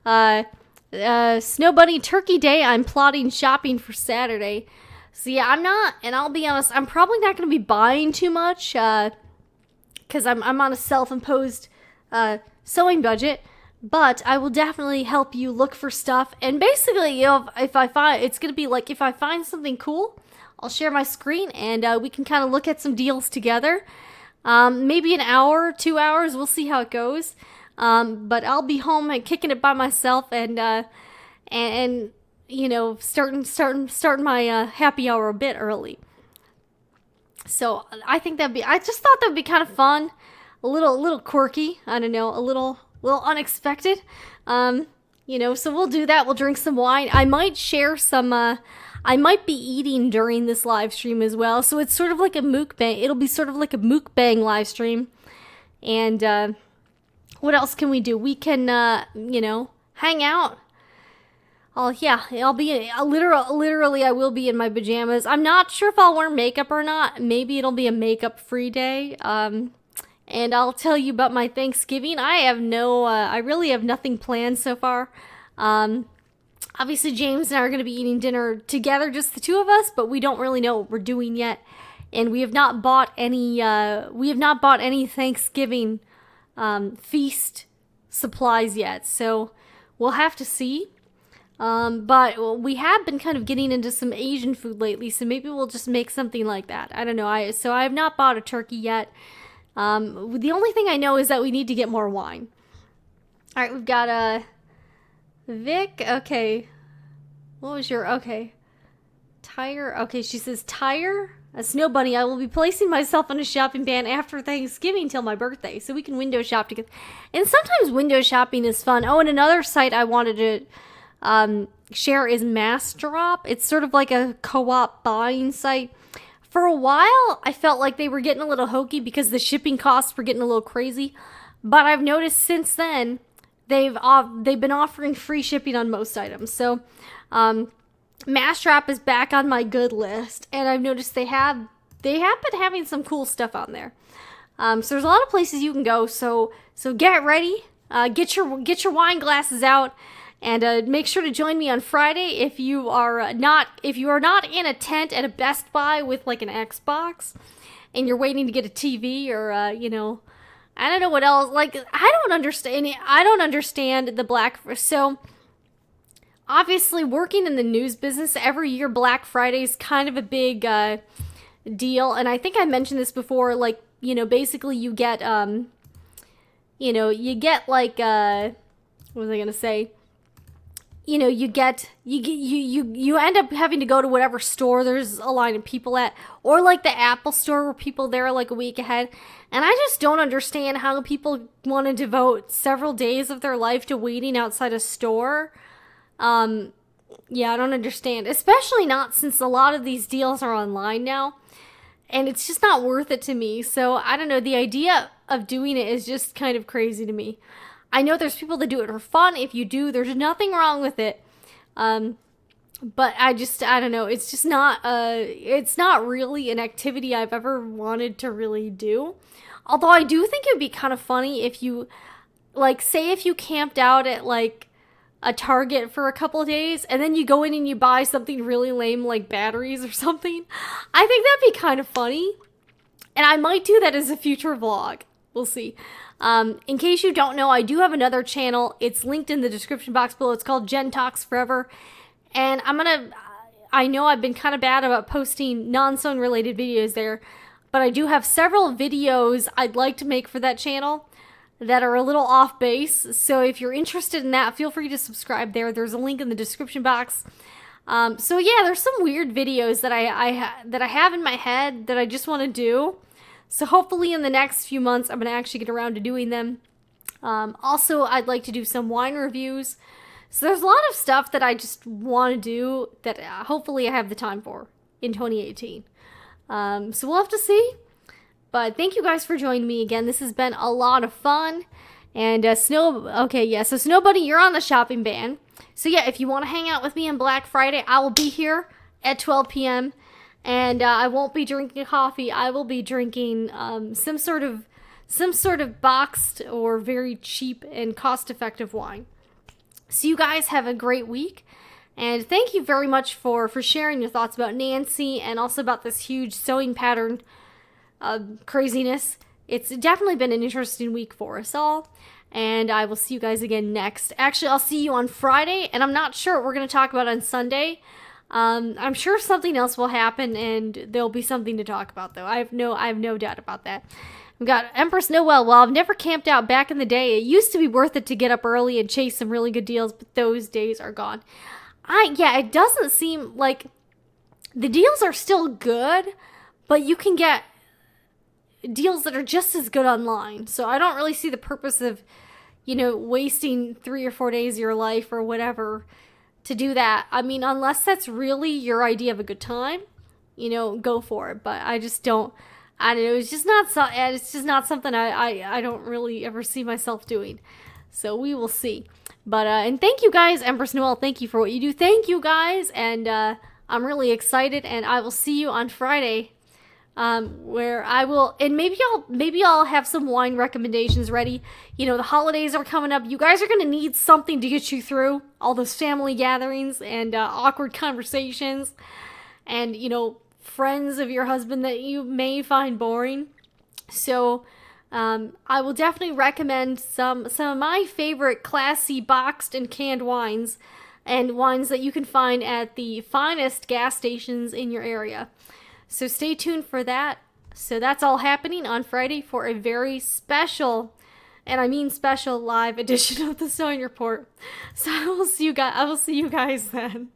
Snow Bunny Turkey Day. I'm plotting shopping for Saturday. So yeah, I'm not, and I'll be honest, I'm probably not going to be buying too much, because I'm on a self-imposed sewing budget. But I will definitely help you look for stuff. And basically, if I find, it's going to be like, if I find something cool, I'll share my screen and we can kind of look at some deals together. Maybe an hour, 2 hours, we'll see how it goes. But I'll be home and kicking it by myself and starting my happy hour a bit early. So I think I just thought that'd be kind of fun. A little quirky. I don't know, a little unexpected. So we'll do that. We'll drink some wine. I might share some, I might be eating during this live stream as well. So it's sort of like a mukbang. It'll be sort of like a mukbang live stream. And, what else can we do? We can, hang out. I'll be, literally I will be in my pajamas. I'm not sure if I'll wear makeup or not. Maybe it'll be a makeup free day. And I'll tell you about my Thanksgiving. I really have nothing planned so far. Obviously, James and I are going to be eating dinner together, just the two of us, but we don't really know what we're doing yet. And we have not bought any Thanksgiving feast supplies yet. So we'll have to see. But we have been kind of getting into some Asian food lately, so maybe we'll just make something like that. I don't know. I have not bought a turkey yet. The only thing I know is that we need to get more wine. All right, we've got Vic. Okay, what was your tire? Okay, she says tire. A Snow Bunny. I will be placing myself on a shopping ban after Thanksgiving till my birthday, so we can window shop together. And sometimes window shopping is fun. Oh, and another site I wanted to share is Mass Drop. It's sort of like a co-op buying site. For a while, I felt like they were getting a little hokey because the shipping costs were getting a little crazy. But I've noticed since then, they've been offering free shipping on most items. So, Mastrap is back on my good list, and I've noticed they have been having some cool stuff on there. So there's a lot of places you can go. So get ready, get your wine glasses out, and make sure to join me on Friday if you are not in a tent at a Best Buy with like an Xbox, and you're waiting to get a TV or I don't know what else. Like I don't understand the Black. So obviously, working in the news business, every year Black Friday is kind of a big deal, and I think I mentioned this before. Like basically you get, you get like, what was I gonna say? You end up having to go to whatever store there's a line of people at, or like the Apple store where people there like a week ahead. And I just don't understand how people want to devote several days of their life to waiting outside a store. Yeah, I don't understand, especially not since a lot of these deals are online now, and it's just not worth it to me. So I don't know, the idea of doing it is just kind of crazy to me. I know there's people that do it for fun. If you do, there's nothing wrong with it. But I don't know. It's just it's not really an activity I've ever wanted to really do. Although I do think it would be kind of funny if you, like, say if you camped out at like a Target for a couple of days and then you go in and you buy something really lame like batteries or something. I think that'd be kind of funny. And I might do that as a future vlog. We'll see. In case you don't know, I do have another channel. It's linked in the description box below. It's called Jen Talks Forever. And I know I've been kind of bad about posting non-sewing related videos there, but I do have several videos I'd like to make for that channel that are a little off base. So if you're interested in that, feel free to subscribe there. There's a link in the description box. So yeah, there's some weird videos that I have in my head that I just want to do. So hopefully in the next few months, I'm going to actually get around to doing them. Also, I'd like to do some wine reviews. So there's a lot of stuff that I just want to do that hopefully I have the time for in 2018. So we'll have to see. But thank you guys for joining me again. This has been a lot of fun. And so Snow Bunny, you're on the shopping ban. So yeah, if you want to hang out with me on Black Friday, I will be here at 12 p.m. And I won't be drinking coffee. I will be drinking some sort of boxed or very cheap and cost-effective wine. So you guys have a great week. And thank you very much for sharing your thoughts about Nancy and also about this huge sewing pattern craziness. It's definitely been an interesting week for us all. And I will see you guys again next. Actually, I'll see you on Friday. And I'm not sure what we're going to talk about on Sunday. I'm sure something else will happen and there'll be something to talk about though. I have no doubt about that. We've got Empress Noel. Well, I've never camped out back in the day. It used to be worth it to get up early and chase some really good deals, but those days are gone. It doesn't seem like the deals are still good, but you can get deals that are just as good online. So I don't really see the purpose of, wasting 3 or 4 days of your life or whatever to do that. I mean, unless that's really your idea of a good time, go for it. But I just don't. I don't know. It's just not something I don't really ever see myself doing. So we will see. But and thank you guys, Empress Noel. Thank you for what you do. Thank you guys, and I'm really excited. And I will see you on Friday. Where I will, and maybe I'll have some wine recommendations ready. The holidays are coming up. You guys are gonna need something to get you through all those family gatherings and awkward conversations, and friends of your husband that you may find boring. So I will definitely recommend some of my favorite classy boxed and canned wines, and wines that you can find at the finest gas stations in your area. So stay tuned for that. So that's all happening on Friday for a very special, and I mean special, live edition of the Sewing Report. So I will see you guys then.